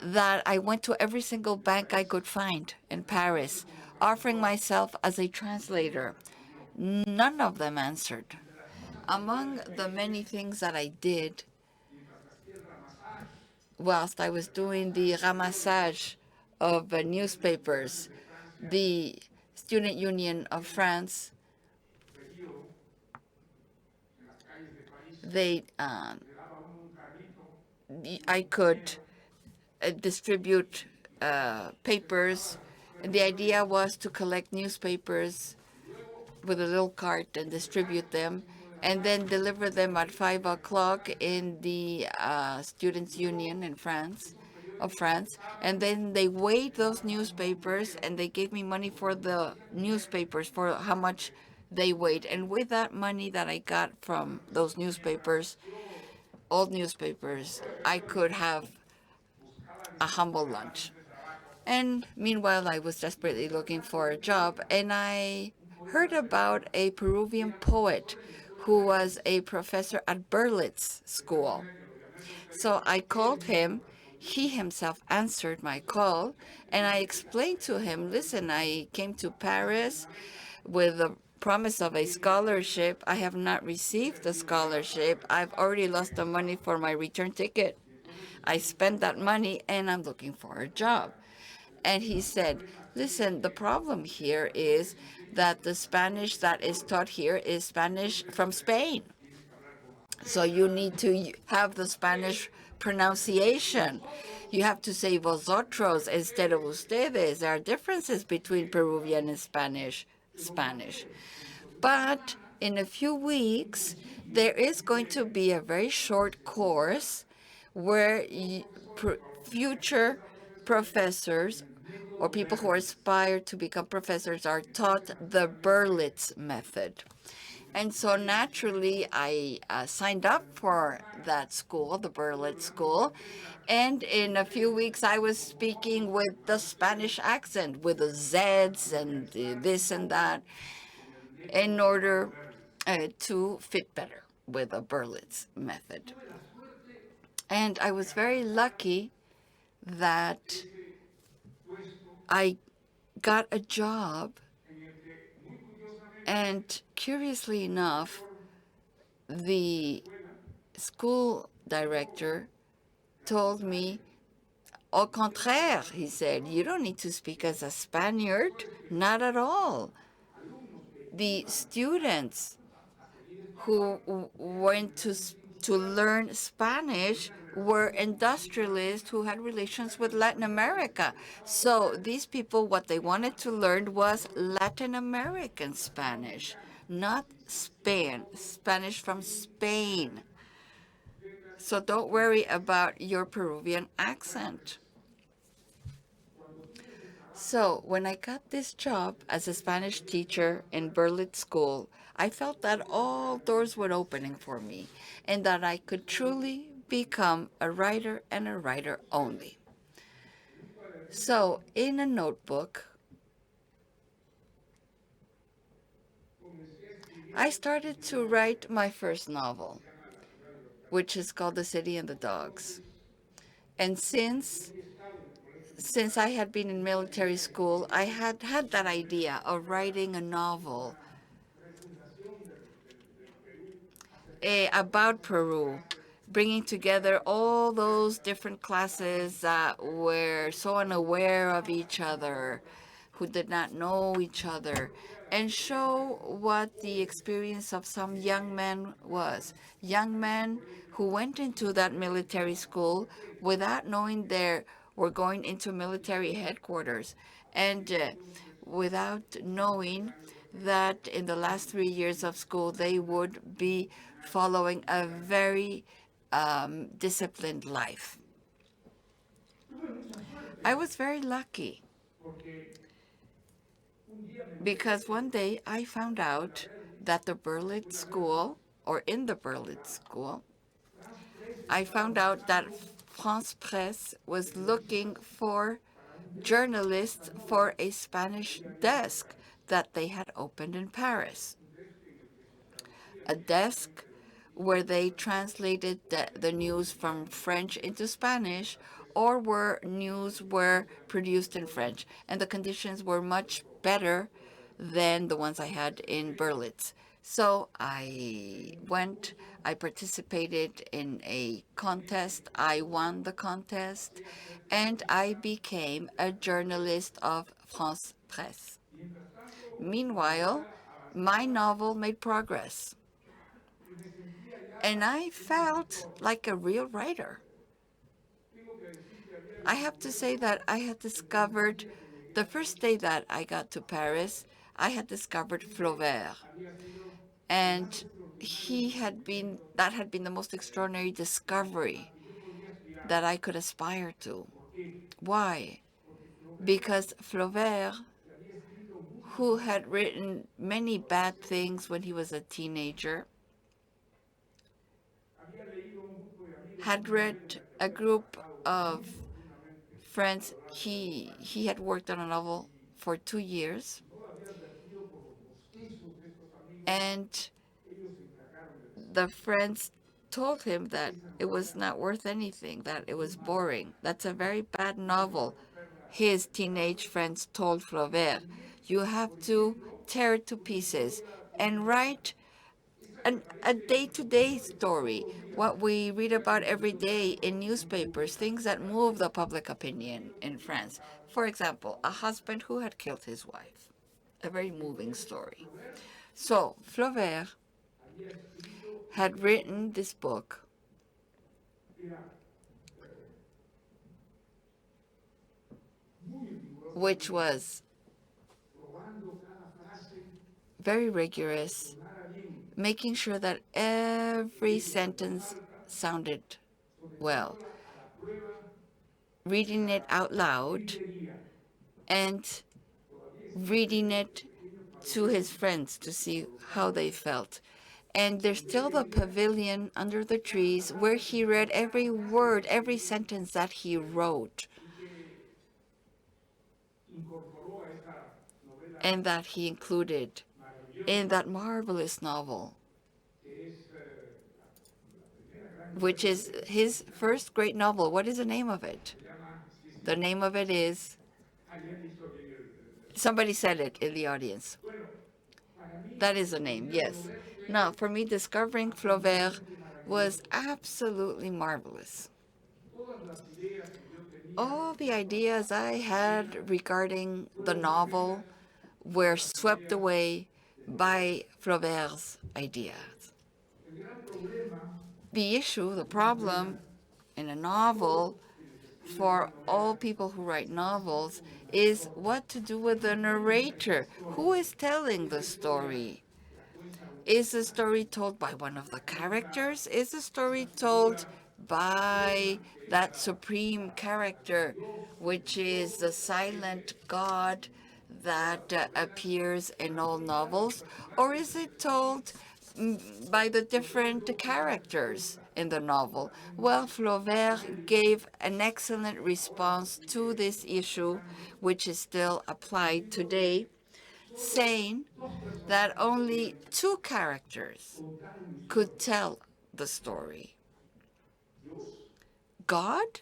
that I went to every single bank I could find in Paris, offering myself as a translator. None of them answered. Among the many things that I did whilst I was doing the ramassage of newspapers, the Student Union of France, they I could distribute papers. And the idea was to collect newspapers with a little cart and distribute them, and then deliver them at 5 o'clock in the Students' Union in France, of France. And then they weighed those newspapers, and they gave me money for the newspapers for how much they weighed. And with that money that I got from those newspapers, old newspapers, I could have a humble lunch. And meanwhile, I was desperately looking for a job, and I heard about a Peruvian poet who was a professor at Berlitz School. So I called him. He himself answered my call, and I explained to him, listen, I came to Paris with the promise of a scholarship. I have not received the scholarship. I've already lost the money for my return ticket. I spent that money, and I'm looking for a job. And he said, listen, the problem here is that the Spanish that is taught here is Spanish from Spain. So you need to have the Spanish pronunciation. You have to say vosotros instead of ustedes. There are differences between Peruvian and Spanish. But in a few weeks, there is going to be a very short course where future professors or people who aspire to become professors are taught the Berlitz method. And so naturally, I signed up for that school, the Berlitz School. And in a few weeks, I was speaking with the Spanish accent, with the Zs and this and that, in order to fit better with the Berlitz method. And I was very lucky that I got a job, and curiously enough, the school director told me, au contraire, he said, you don't need to speak as a Spaniard, not at all. The students who went to learn Spanish were industrialists who had relations with Latin America. So these people, what they wanted to learn was Latin American Spanish, not Spanish from Spain. So don't worry about your Peruvian accent. So when I got this job as a Spanish teacher in Berlitz School, I felt that all doors were opening for me and that I could truly become a writer and a writer only. So in a notebook, I started to write my first novel, which is called The City and the Dogs. And since I had been in military school, I had had that idea of writing a novel about Peru, bringing together all those different classes that were so unaware of each other, who did not know each other, and show what the experience of some young men was. Young men who went into that military school without knowing they were going into military headquarters, and without knowing that in the last 3 years of school they would be following a very disciplined life. I was very lucky because one day I found out that the Berlitz School, or in the Berlitz School, I found out that France Presse was looking for journalists for a Spanish desk that they had opened in Paris. A desk where they translated the news from French into Spanish or where news were produced in French. And the conditions were much better than the ones I had in Berlitz. So I went, I participated in a contest, I won the contest, and I became a journalist of France Presse. Meanwhile, my novel made progress, and I felt like a real writer. I have to say that I had discovered, the first day that I got to Paris, I had discovered Flaubert. And that had been the most extraordinary discovery that I could aspire to. Why? Because Flaubert, who had written many bad things when he was a teenager, had read a group of friends. He had worked on a novel for 2 years, and the friends told him that it was not worth anything, that it was boring. That's a very bad novel. His teenage friends told Flaubert, you have to tear it to pieces and write a day-to-day story, what we read about every day in newspapers, things that move the public opinion in France. For example, a husband who had killed his wife. A very moving story. So Flaubert had written this book, which was very rigorous, making sure that every sentence sounded well, reading it out loud and reading it to his friends to see how they felt. And there's still the pavilion under the trees where he read every word, every sentence that he wrote, and that he included in that marvelous novel, which is his first great novel. What is the name of it? The name of it is, somebody said it in the audience. That is the name, yes. Now, for me, discovering Flaubert was absolutely marvelous. All the ideas I had regarding the novel were swept away by Flaubert's ideas. The issue, the problem in a novel for all people who write novels is what to do with the narrator. Who is telling the story? Is the story told by one of the characters? Is the story told by that supreme character, which is the silent God that appears in all novels? Or is it told by the different characters in the novel? Well, Flaubert gave an excellent response to this issue, which is still applied today, saying that only two characters could tell the story. God,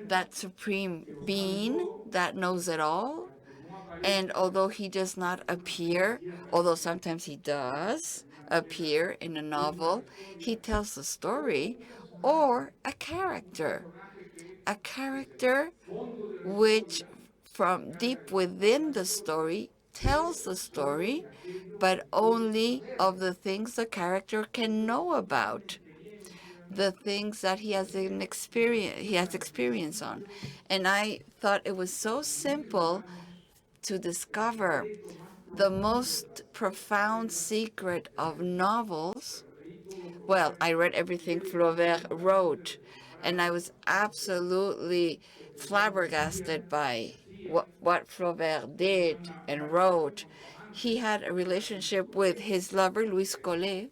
that supreme being that knows it all, and although he does not appear, although sometimes he does appear in a novel, he tells the story, or a character which from deep within the story tells the story, but only of the things the character can know about, the things that he has experience on. And I thought it was so simple to discover the most profound secret of novels. Well, I read everything Flaubert wrote, and I was absolutely flabbergasted by what Flaubert did and wrote. He had a relationship with his lover, Louise Collet,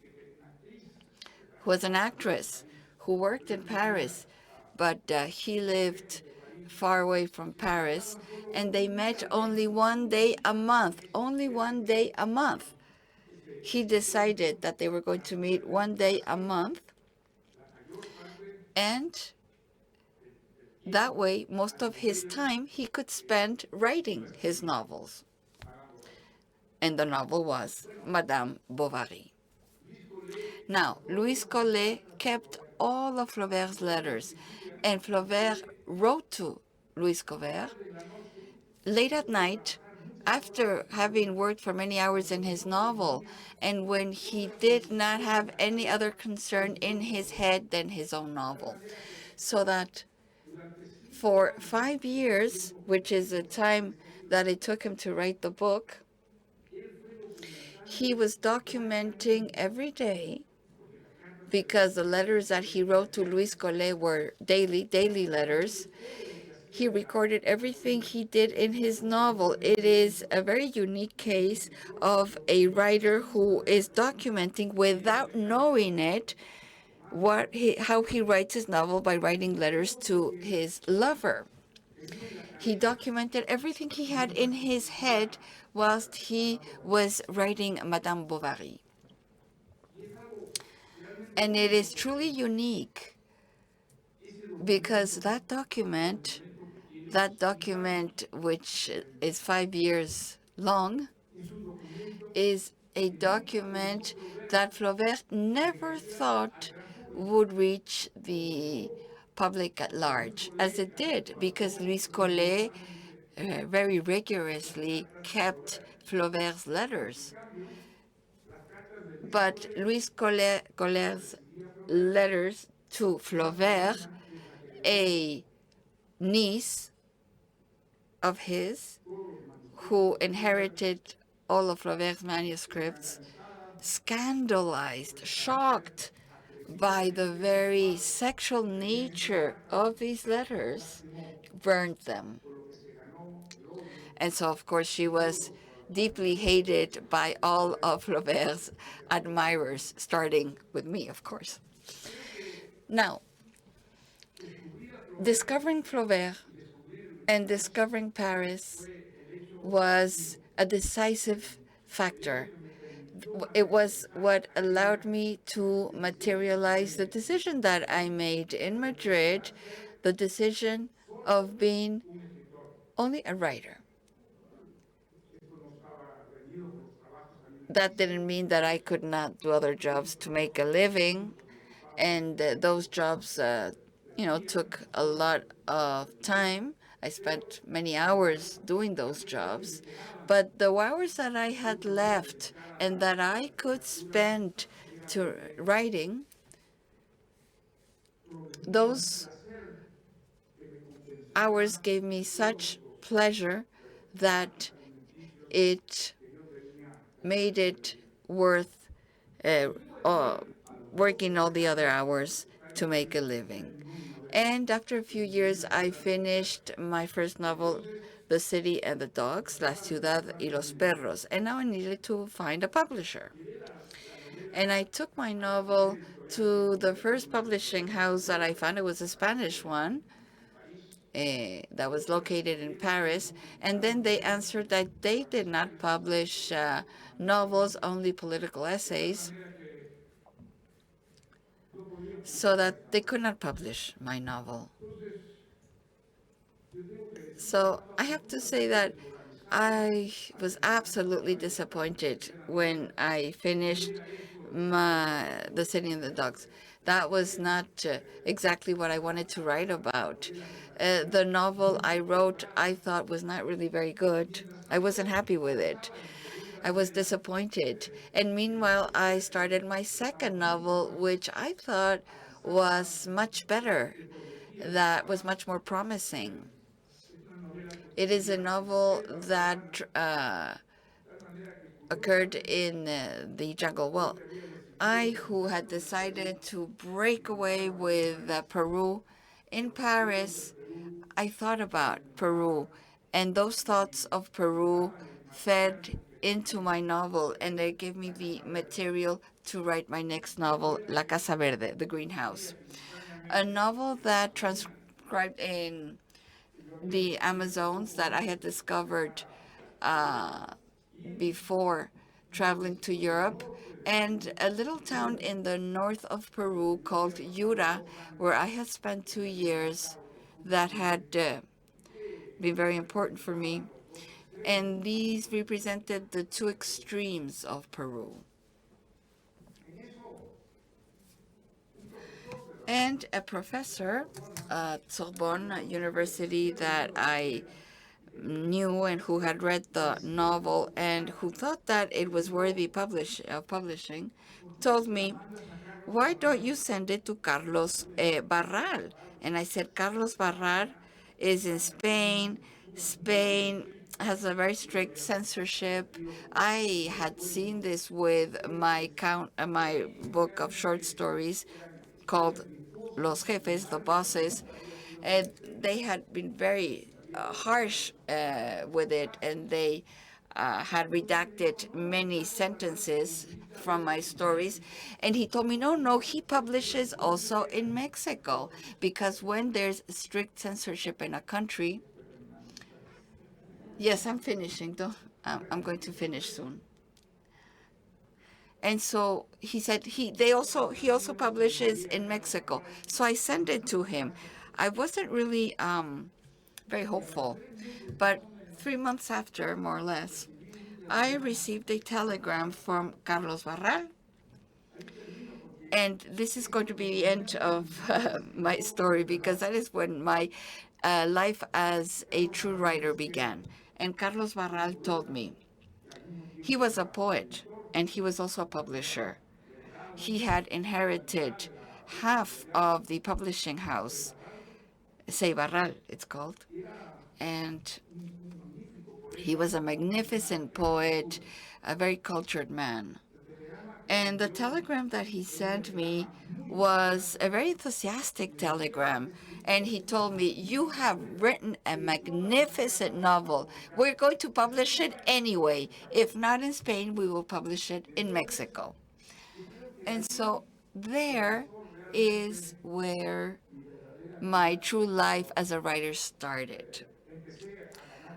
who was an actress who worked in Paris, but he lived far away from Paris, and they met only one day a month, only one day a month. He decided that they were going to meet one day a month, And that way, most of his time he could spend writing his novels. And the novel was Madame Bovary. Now, Louis Collet kept all of Flaubert's letters, and Flaubert wrote to Louis Collet late at night after having worked for many hours in his novel, and when he did not have any other concern in his head than his own novel. So that for 5 years, which is the time that it took him to write the book, he was documenting every day, because the letters that he wrote to Louis Collet were daily letters. He recorded everything he did in his novel. It is a very unique case of a writer who is documenting without knowing it how he writes his novel by writing letters to his lover. He documented everything he had in his head whilst he was writing Madame Bovary. And it is truly unique because that document, which is 5 years long, is a document that Flaubert never thought would reach the public at large, as it did, because Louis Collet very rigorously kept Flaubert's letters. But Louis Collet's letters to Flaubert, a niece of his who inherited all of Flaubert's manuscripts, scandalized, shocked by the very sexual nature of these letters, burned them. And so, of course, she was deeply hated by all of Flaubert's admirers, starting with me, of course. Now, discovering Flaubert and discovering Paris was a decisive factor. It was what allowed me to materialize the decision that I made in Madrid, the decision of being only a writer. That didn't mean that I could not do other jobs to make a living, and those jobs, took a lot of time. I spent many hours doing those jobs, but the hours that I had left and that I could spend to writing, those hours gave me such pleasure that it made it worth working all the other hours to make a living. And after a few years, I finished my first novel, The City and the Dogs, La Ciudad y los Perros, and now I needed to find a publisher. And I took my novel to the first publishing house that I found. It was a Spanish one that was located in Paris, and then they answered that they did not publish novels, only political essays, so that they could not publish my novel. So I have to say that I was absolutely disappointed when I finished The City and the Dogs. That was not exactly what I wanted to write about. The novel I wrote, I thought, was not really very good. I wasn't happy with it. I was disappointed. And meanwhile, I started my second novel, which I thought was much better, that was much more promising. It is a novel that occurred in the jungle. Well, I, who had decided to break away with Peru, in Paris, I thought about Peru, and those thoughts of Peru fed into my novel, and they gave me the material to write my next novel, La Casa Verde, The Greenhouse, a novel that transcribed in the Amazons that I had discovered before traveling to Europe, and a little town in the north of Peru called Yura, where I had spent 2 years that had been very important for me. And these represented the two extremes of Peru. And a professor at Sorbonne University that I knew and who had read the novel and who thought that it was worthy of publishing told me, why don't you send it to Carlos Barral? And I said, Carlos Barral is in Spain. Spain has a very strict censorship. I had seen this with my book of short stories called Los Jefes, the bosses, and they had been very harsh with it, and they had redacted many sentences from my stories. And he told me, no, no, he publishes also in Mexico, because when there's strict censorship in a country, yes, I'm finishing, though. I'm going to finish soon. And so he said he also publishes in Mexico. So I sent it to him. I wasn't really very hopeful, but 3 months after, more or less, I received a telegram from Carlos Barral. And this is going to be the end of my story, because that is when my life as a true writer began. And Carlos Barral told me, he was a poet, and he was also a publisher. He had inherited half of the publishing house, Say Barral, it's called. And he was a magnificent poet, a very cultured man. And the telegram that he sent me was a very enthusiastic telegram. And he told me, you have written a magnificent novel. We're going to publish it anyway. If not in Spain, we will publish it in Mexico. And so there is where my true life as a writer started.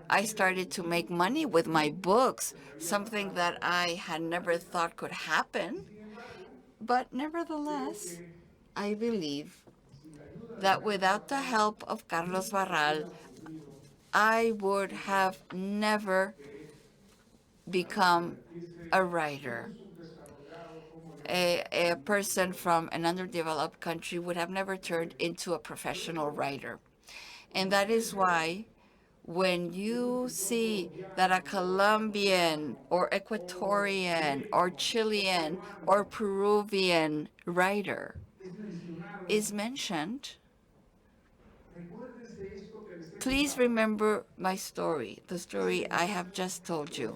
I started to make money with my books, something that I had never thought could happen. But nevertheless, I believe that without the help of Carlos Barral, I would have never become a writer. A person from an underdeveloped country would have never turned into a professional writer. And that is why when you see that a Colombian or Ecuadorian or Chilean or Peruvian writer is mentioned, please remember my story, the story I have just told you.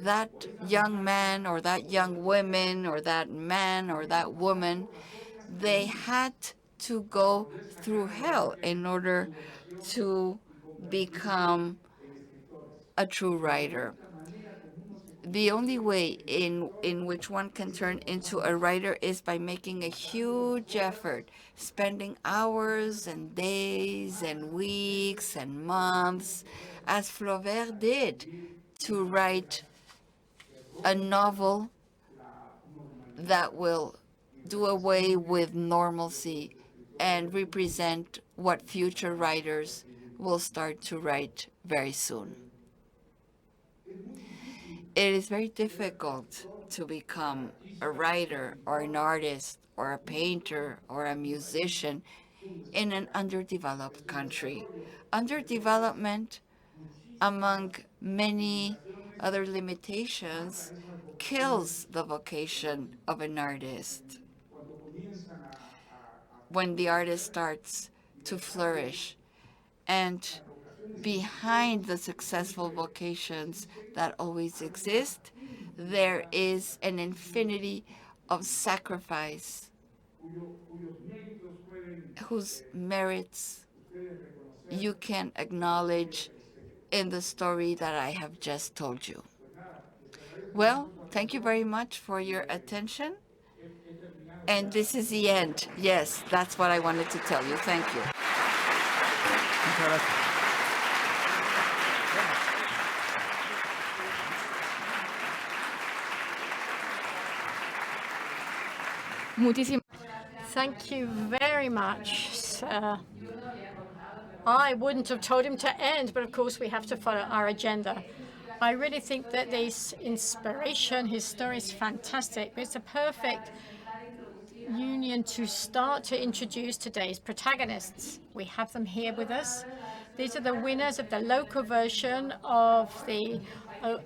That young man or that young woman or that man or that woman, they had to go through hell in order to become a true writer. The only way in which one can turn into a writer is by making a huge effort, spending hours and days and weeks and months, as Flaubert did, to write a novel that will do away with normalcy and represent what future writers will start to write very soon. It is very difficult to become a writer or an artist or a painter or a musician in an underdeveloped country. Underdevelopment, among many other limitations, kills the vocation of an artist. When the artist starts to flourish, and behind the successful vocations that always exist, there is an infinity of sacrifice whose merits you can acknowledge in the story that I have just told you. Well, thank you very much for your attention. And this is the end. Yes, that's what I wanted to tell you. Thank you. Muchas gracias. Thank you very much, sir. I wouldn't have told him to end, but of course we have to follow our agenda. I really think that this inspiration, his story is fantastic. It's a perfect union to start to introduce today's protagonists. We have them here with us. These are the winners of the local version of the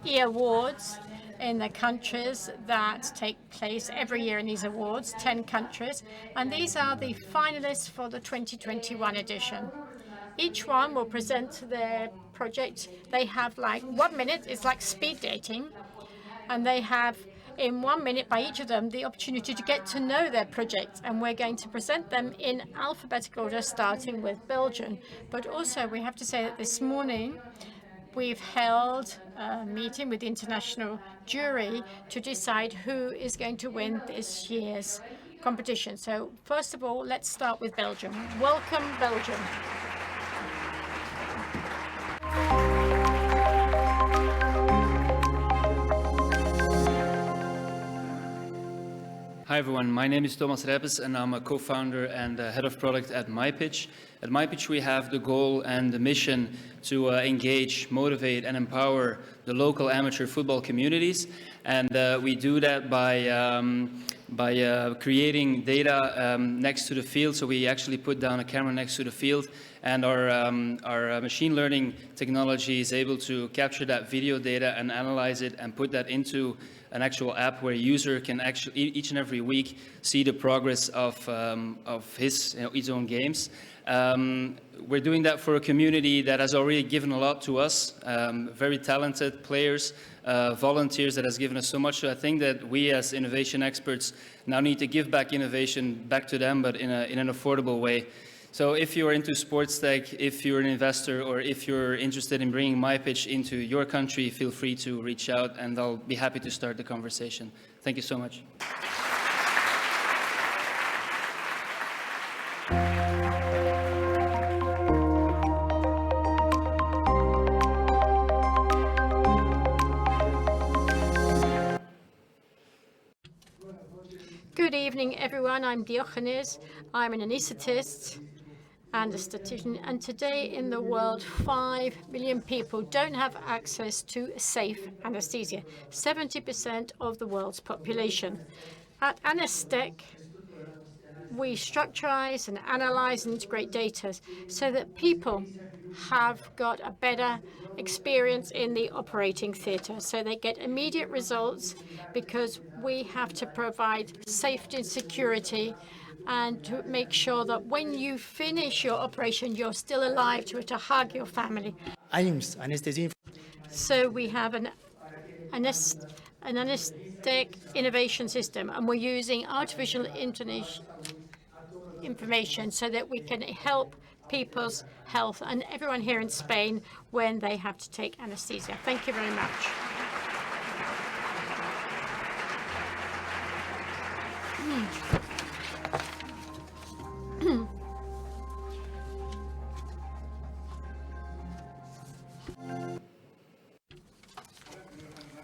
eAwards in the countries that take place every year in these awards, 10 countries. And these are the finalists for the 2021 edition. Each one will present their project. They have like 1 minute. It's like speed dating. And they have, in 1 minute by each of them, the opportunity to get to know their project. And we're going to present them in alphabetical order, starting with Belgium. But also, we have to say that this morning, we've held a meeting with the international jury to decide who is going to win this year's competition. So first of all, let's start with Belgium. Welcome, Belgium. Hi everyone, my name is Thomas Rijpes and I'm a co-founder and head of product at MyPitch. At MyPitch we have the goal and the mission to engage, motivate and empower the local amateur football communities, and we do that by creating data next to the field. So we actually put down a camera next to the field, and our machine learning technology is able to capture that video data and analyze it and put that into an actual app where a user can actually each and every week see the progress of his own games. We're doing that for a community that has already given a lot to us, very talented players, volunteers that has given us so much. So I think that we as innovation experts now need to give back innovation back to them, but in an affordable way. So if you're into sports tech, if you're an investor, or if you're interested in bringing MyPitch into your country, feel free to reach out and I'll be happy to start the conversation. Thank you so much. Good evening, everyone. I'm Diogenes. I'm an anaesthetist and a statistician. And today in the world, 5 million people don't have access to safe anesthesia, 70% of the world's population. At Anestec, we structurize and analyze and integrate data so that people have got a better experience in the operating theatre. So they get immediate results because we have to provide safety and security and to make sure that when you finish your operation, you're still alive to hug your family. So we have an Anestec innovation system, and we're using artificial information so that we can help people's health and everyone here in Spain when they have to take anesthesia. Thank you very much.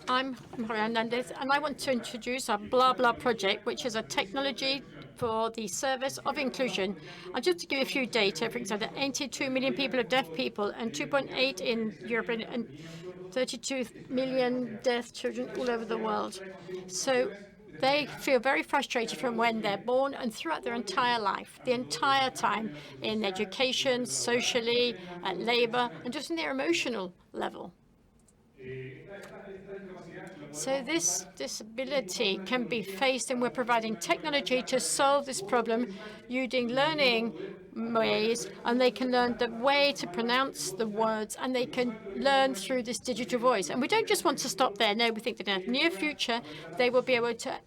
I'm Maria Hernandez, and I want to introduce our Blah Blah project, which is a technology for the service of inclusion. And just to give you a few data, for example, 82 million people are deaf people, and 2.8 in Europe, and 32 million deaf children all over the world. So they feel very frustrated from when they're born and throughout their entire life, the entire time, in education, socially, at labor, and just in their emotional level. So this disability can be faced, and we're providing technology to solve this problem using learning ways, and they can learn the way to pronounce the words, and they can learn through this digital voice. And we don't just want to stop there. No, we think that in the near future, they will be able to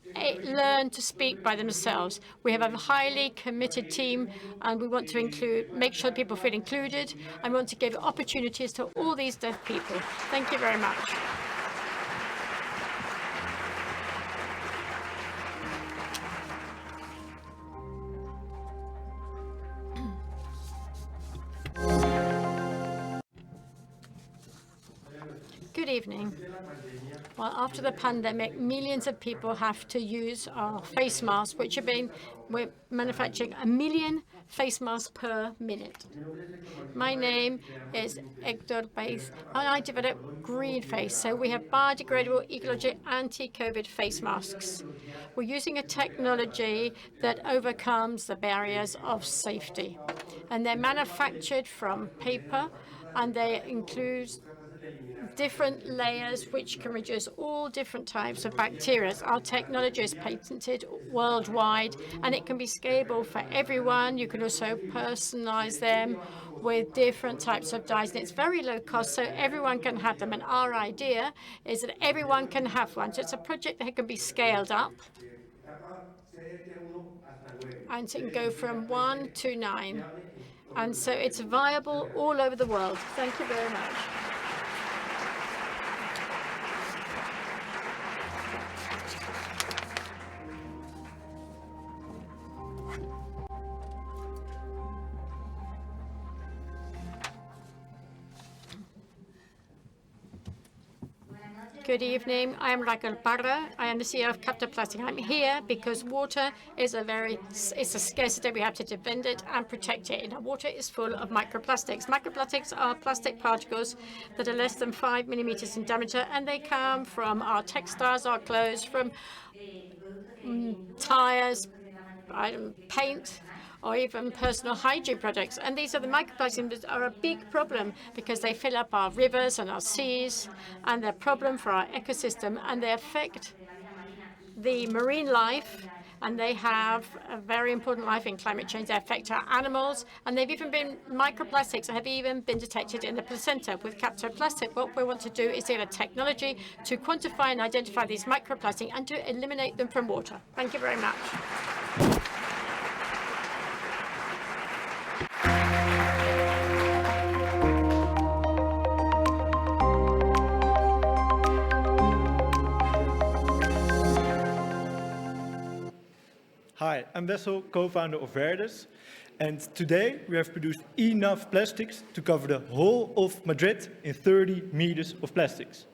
learn to speak by themselves. We have a highly committed team, and we want to make sure people feel included, and we want to give opportunities to all these deaf people. Thank you very much. Good evening. Well, after the pandemic, millions of people have to use our face masks, we're manufacturing 1 million face masks per minute. My name is Hector País, and I developed Green Face. So we have biodegradable, ecological, anti-COVID face masks. We're using a technology that overcomes the barriers of safety. And they're manufactured from paper, and they include different layers which can reduce all different types of bacteria. Our technology is patented worldwide, and it can be scalable for everyone. You can also personalize them with different types of dyes, and it's very low cost, so everyone can have them. And our idea is that everyone can have one. So it's a project that can be scaled up, and it can go from 1 to 9. And so it's viable all over the world. Thank you very much. Good evening. I am Raquel Parra. I am the CEO of Capta Plastic. I'm here because water is it's a scarcity. We have to defend it and protect it. And our water is full of microplastics. Microplastics are plastic particles that are less than 5 millimeters in diameter, and they come from our textiles, our clothes, from tires, paint, or even personal hygiene products. And these are the microplastics that are a big problem because they fill up our rivers and our seas, and they're a problem for our ecosystem, and they affect the marine life, and they have a very important life in climate change. They affect our animals, and microplastics have even been detected in the placenta. With Capta Plastic, what we want to do is get a technology to quantify and identify these microplastics and to eliminate them from water. Thank you very much. Hi, I'm Wessel, co-founder of Verdes, and today we have produced enough plastics to cover the whole of Madrid in 30 meters of plastics.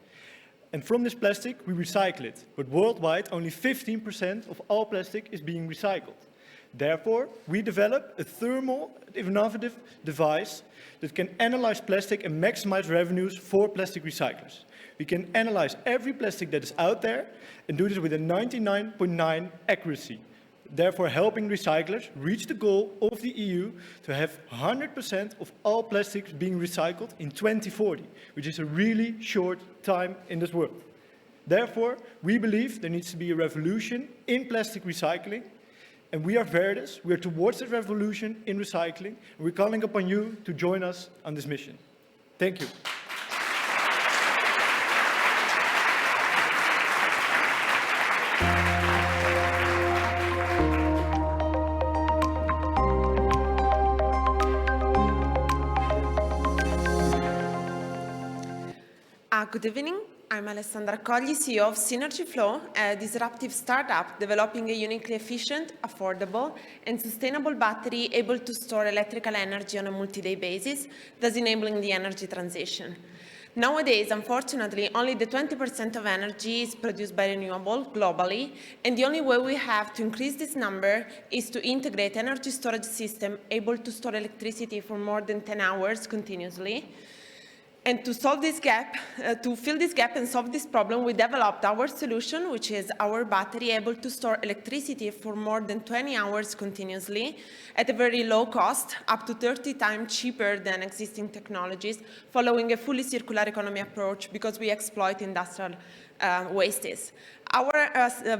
And from this plastic, we recycle it, but worldwide only 15% of all plastic is being recycled. Therefore, we developed a thermal innovative device that can analyze plastic and maximize revenues for plastic recyclers. We can analyze every plastic that is out there and do this with a 99.9% accuracy. Therefore helping recyclers reach the goal of the EU to have 100% of all plastics being recycled in 2040, which is a really short time in this world. Therefore, we believe there needs to be a revolution in plastic recycling, and we are Verdes. We are towards this revolution in recycling, and we're calling upon you to join us on this mission. Thank you. Good evening. I'm Alessandra, CEO of Synergy Flow, a disruptive startup developing a uniquely efficient, affordable, and sustainable battery able to store electrical energy on a multi-day basis, thus enabling the energy transition. Nowadays, unfortunately, only the 20% of energy is produced by renewable globally, and the only way we have to increase this number is to integrate energy storage system able to store electricity for more than 10 hours continuously. And to solve this gap, to fill this gap and solve this problem, we developed our solution, which is our battery able to store electricity for more than 20 hours continuously at a very low cost, up to 30 times cheaper than existing technologies, following a fully circular economy approach because we exploit industrial wastes. Our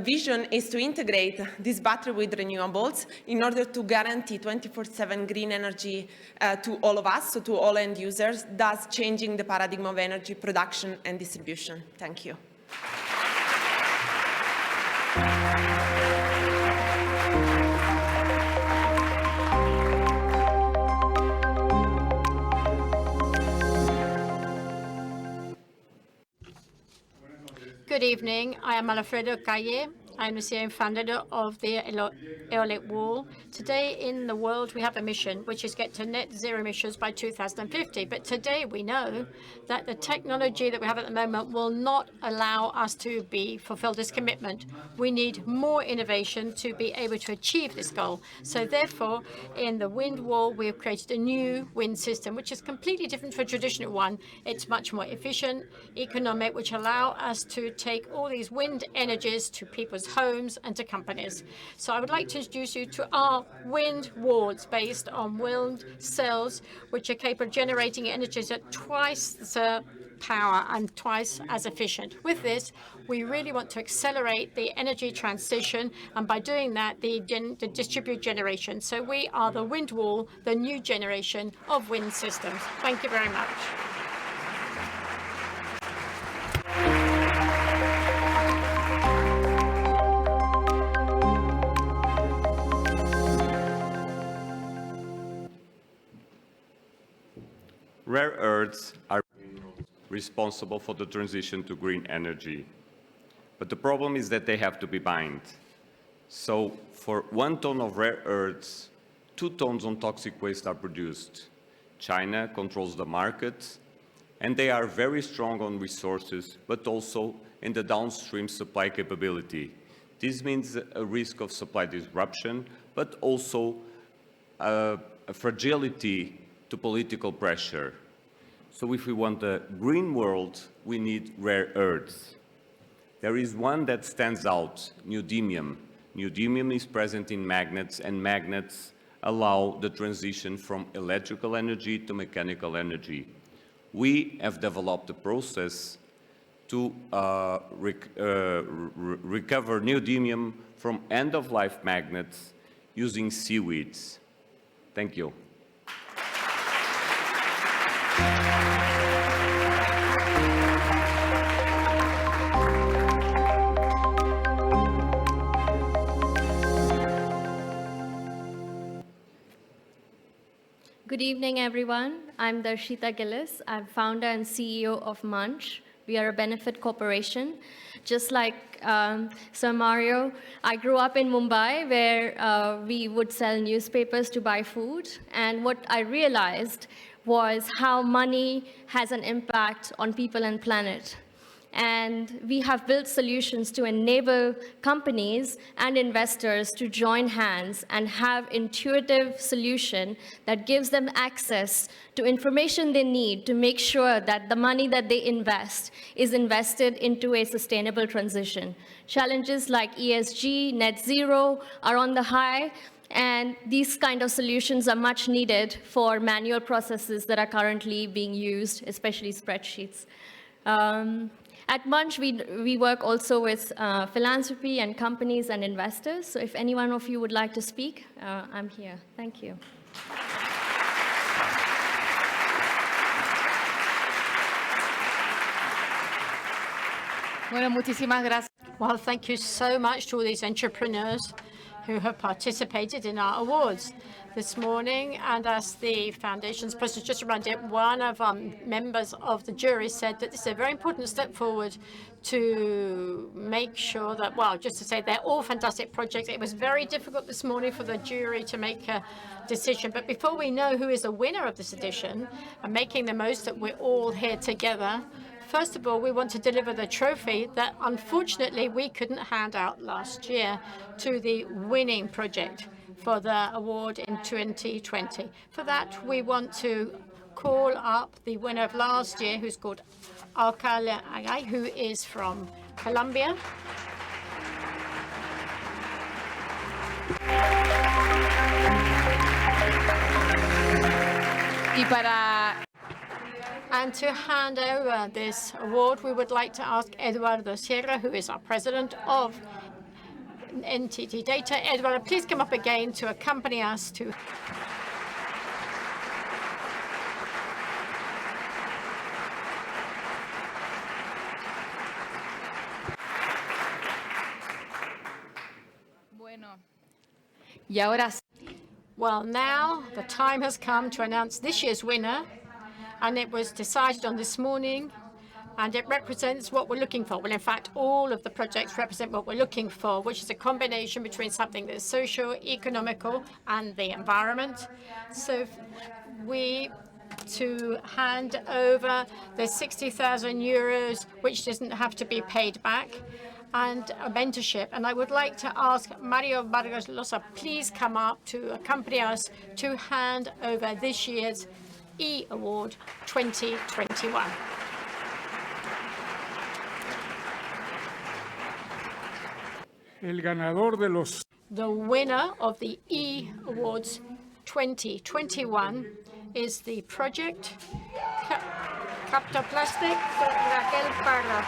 vision is to integrate this battery with renewables in order to guarantee 24/7 green energy to all of us, so to all end users, thus changing the paradigm of energy production and distribution. Thank you. Good evening. I am Alfredo Calle. I'm the CEO and founder of the Eolic Wall. Today in the world, we have a mission, which is get to net zero emissions by 2050. But today we know that the technology that we have at the moment will not allow us to fulfill this commitment. We need more innovation to be able to achieve this goal. So therefore, in the wind wall, we have created a new wind system, which is completely different from a traditional one. It's much more efficient, economic, which allow us to take all these wind energies to people's homes and to companies. So I would like to introduce you to our wind walls based on wind cells, which are capable of generating energies at twice the power and twice as efficient. With this, we really want to accelerate the energy transition, and by doing that, the distributed generation. So we are the wind wall, the new generation of wind systems. Thank you very much. Rare earths are responsible for the transition to green energy. But the problem is that they have to be mined. So for 1 ton of rare earths, 2 tons of toxic waste are produced. China controls the market, and they are very strong on resources, but also in the downstream supply capability. This means a risk of supply disruption, but also a fragility to political pressure. So if we want a green world, we need rare earths. There is one that stands out, neodymium. Neodymium is present in magnets, and magnets allow the transition from electrical energy to mechanical energy. We have developed a process to recover neodymium from end-of-life magnets using seaweeds. Thank you. Good evening, everyone. I'm Darshita Gillis. I'm founder and CEO of Munch. We are a benefit corporation. Just like Sir Mario, I grew up in Mumbai, where we would sell newspapers to buy food. And what I realized was how money has an impact on people and planet. And we have built solutions to enable companies and investors to join hands and have intuitive solution that gives them access to information they need to make sure that the money that they invest is invested into a sustainable transition. Challenges like ESG, net zero are on the high, and these kind of solutions are much needed for manual processes that are currently being used, especially spreadsheets. At Munch, we work also with philanthropy and companies and investors. So if any one of you would like to speak, I'm here. Thank you. Bueno, muchísimas gracias. Well, thank you so much to all these entrepreneurs who have participated in our awards this morning. And as the foundation's president just reminded, one of members of the jury said that this is a very important step forward to make sure that, well, just to say they're all fantastic projects. It was very difficult this morning for the jury to make a decision. But before we know who is the winner of this edition, and making the most that we're all here together, first of all, we want to deliver the trophy that unfortunately we couldn't hand out last year to the winning project for the award in 2020. For that, we want to call up the winner of last year, who's called Alessandra, who is from Colombia. And to hand over this award, we would like to ask Eduardo Sierra, who is our president of NTT Data. Eduardo, please come up again to accompany us to. Well, now the time has come to announce this year's winner, and it was decided on this morning, and it represents what we're looking for. Well, in fact, all of the projects represent what we're looking for, which is a combination between something that's socio-economical and the environment. So to hand over the 60,000 euros, which doesn't have to be paid back, and a mentorship. And I would like to ask Mario Vargas Llosa, please come up to accompany us to hand over this year's eAward 2021. The winner of the eAwards 2021 is the project Captoplastic Raquel Parra.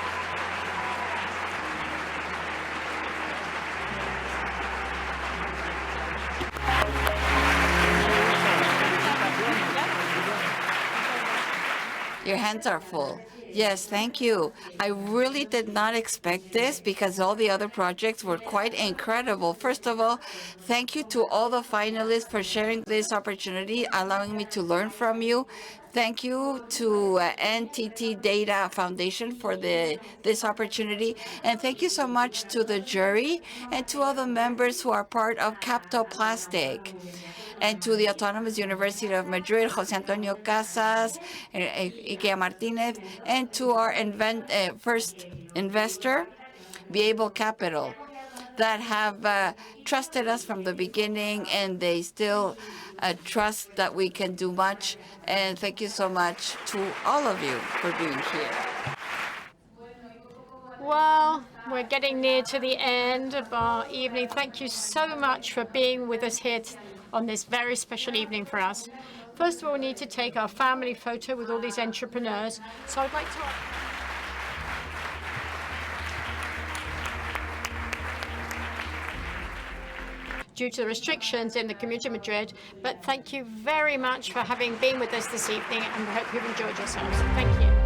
Your hands are full. Yes, thank you. I really did not expect this because all the other projects were quite incredible. First of all, thank you to all the finalists for sharing this opportunity, allowing me to learn from you. Thank you to NTT Data Foundation for this opportunity. And thank you so much to the jury and to all the members who are part of Captoplastic. And to the Autonomous University of Madrid, José Antonio Casas, Ikea Martinez, and to our first investor, Be Able Capital, that have trusted us from the beginning, and they still trust that we can do much. And thank you so much to all of you for being here. Well, we're getting near to the end of our evening. Thank you so much for being with us here on this very special evening for us. First of all, we need to take our family photo with all these entrepreneurs. So I'd like to... due to the restrictions in the Community of Madrid, but thank you very much for having been with us this evening, and we hope you've enjoyed yourselves. Thank you.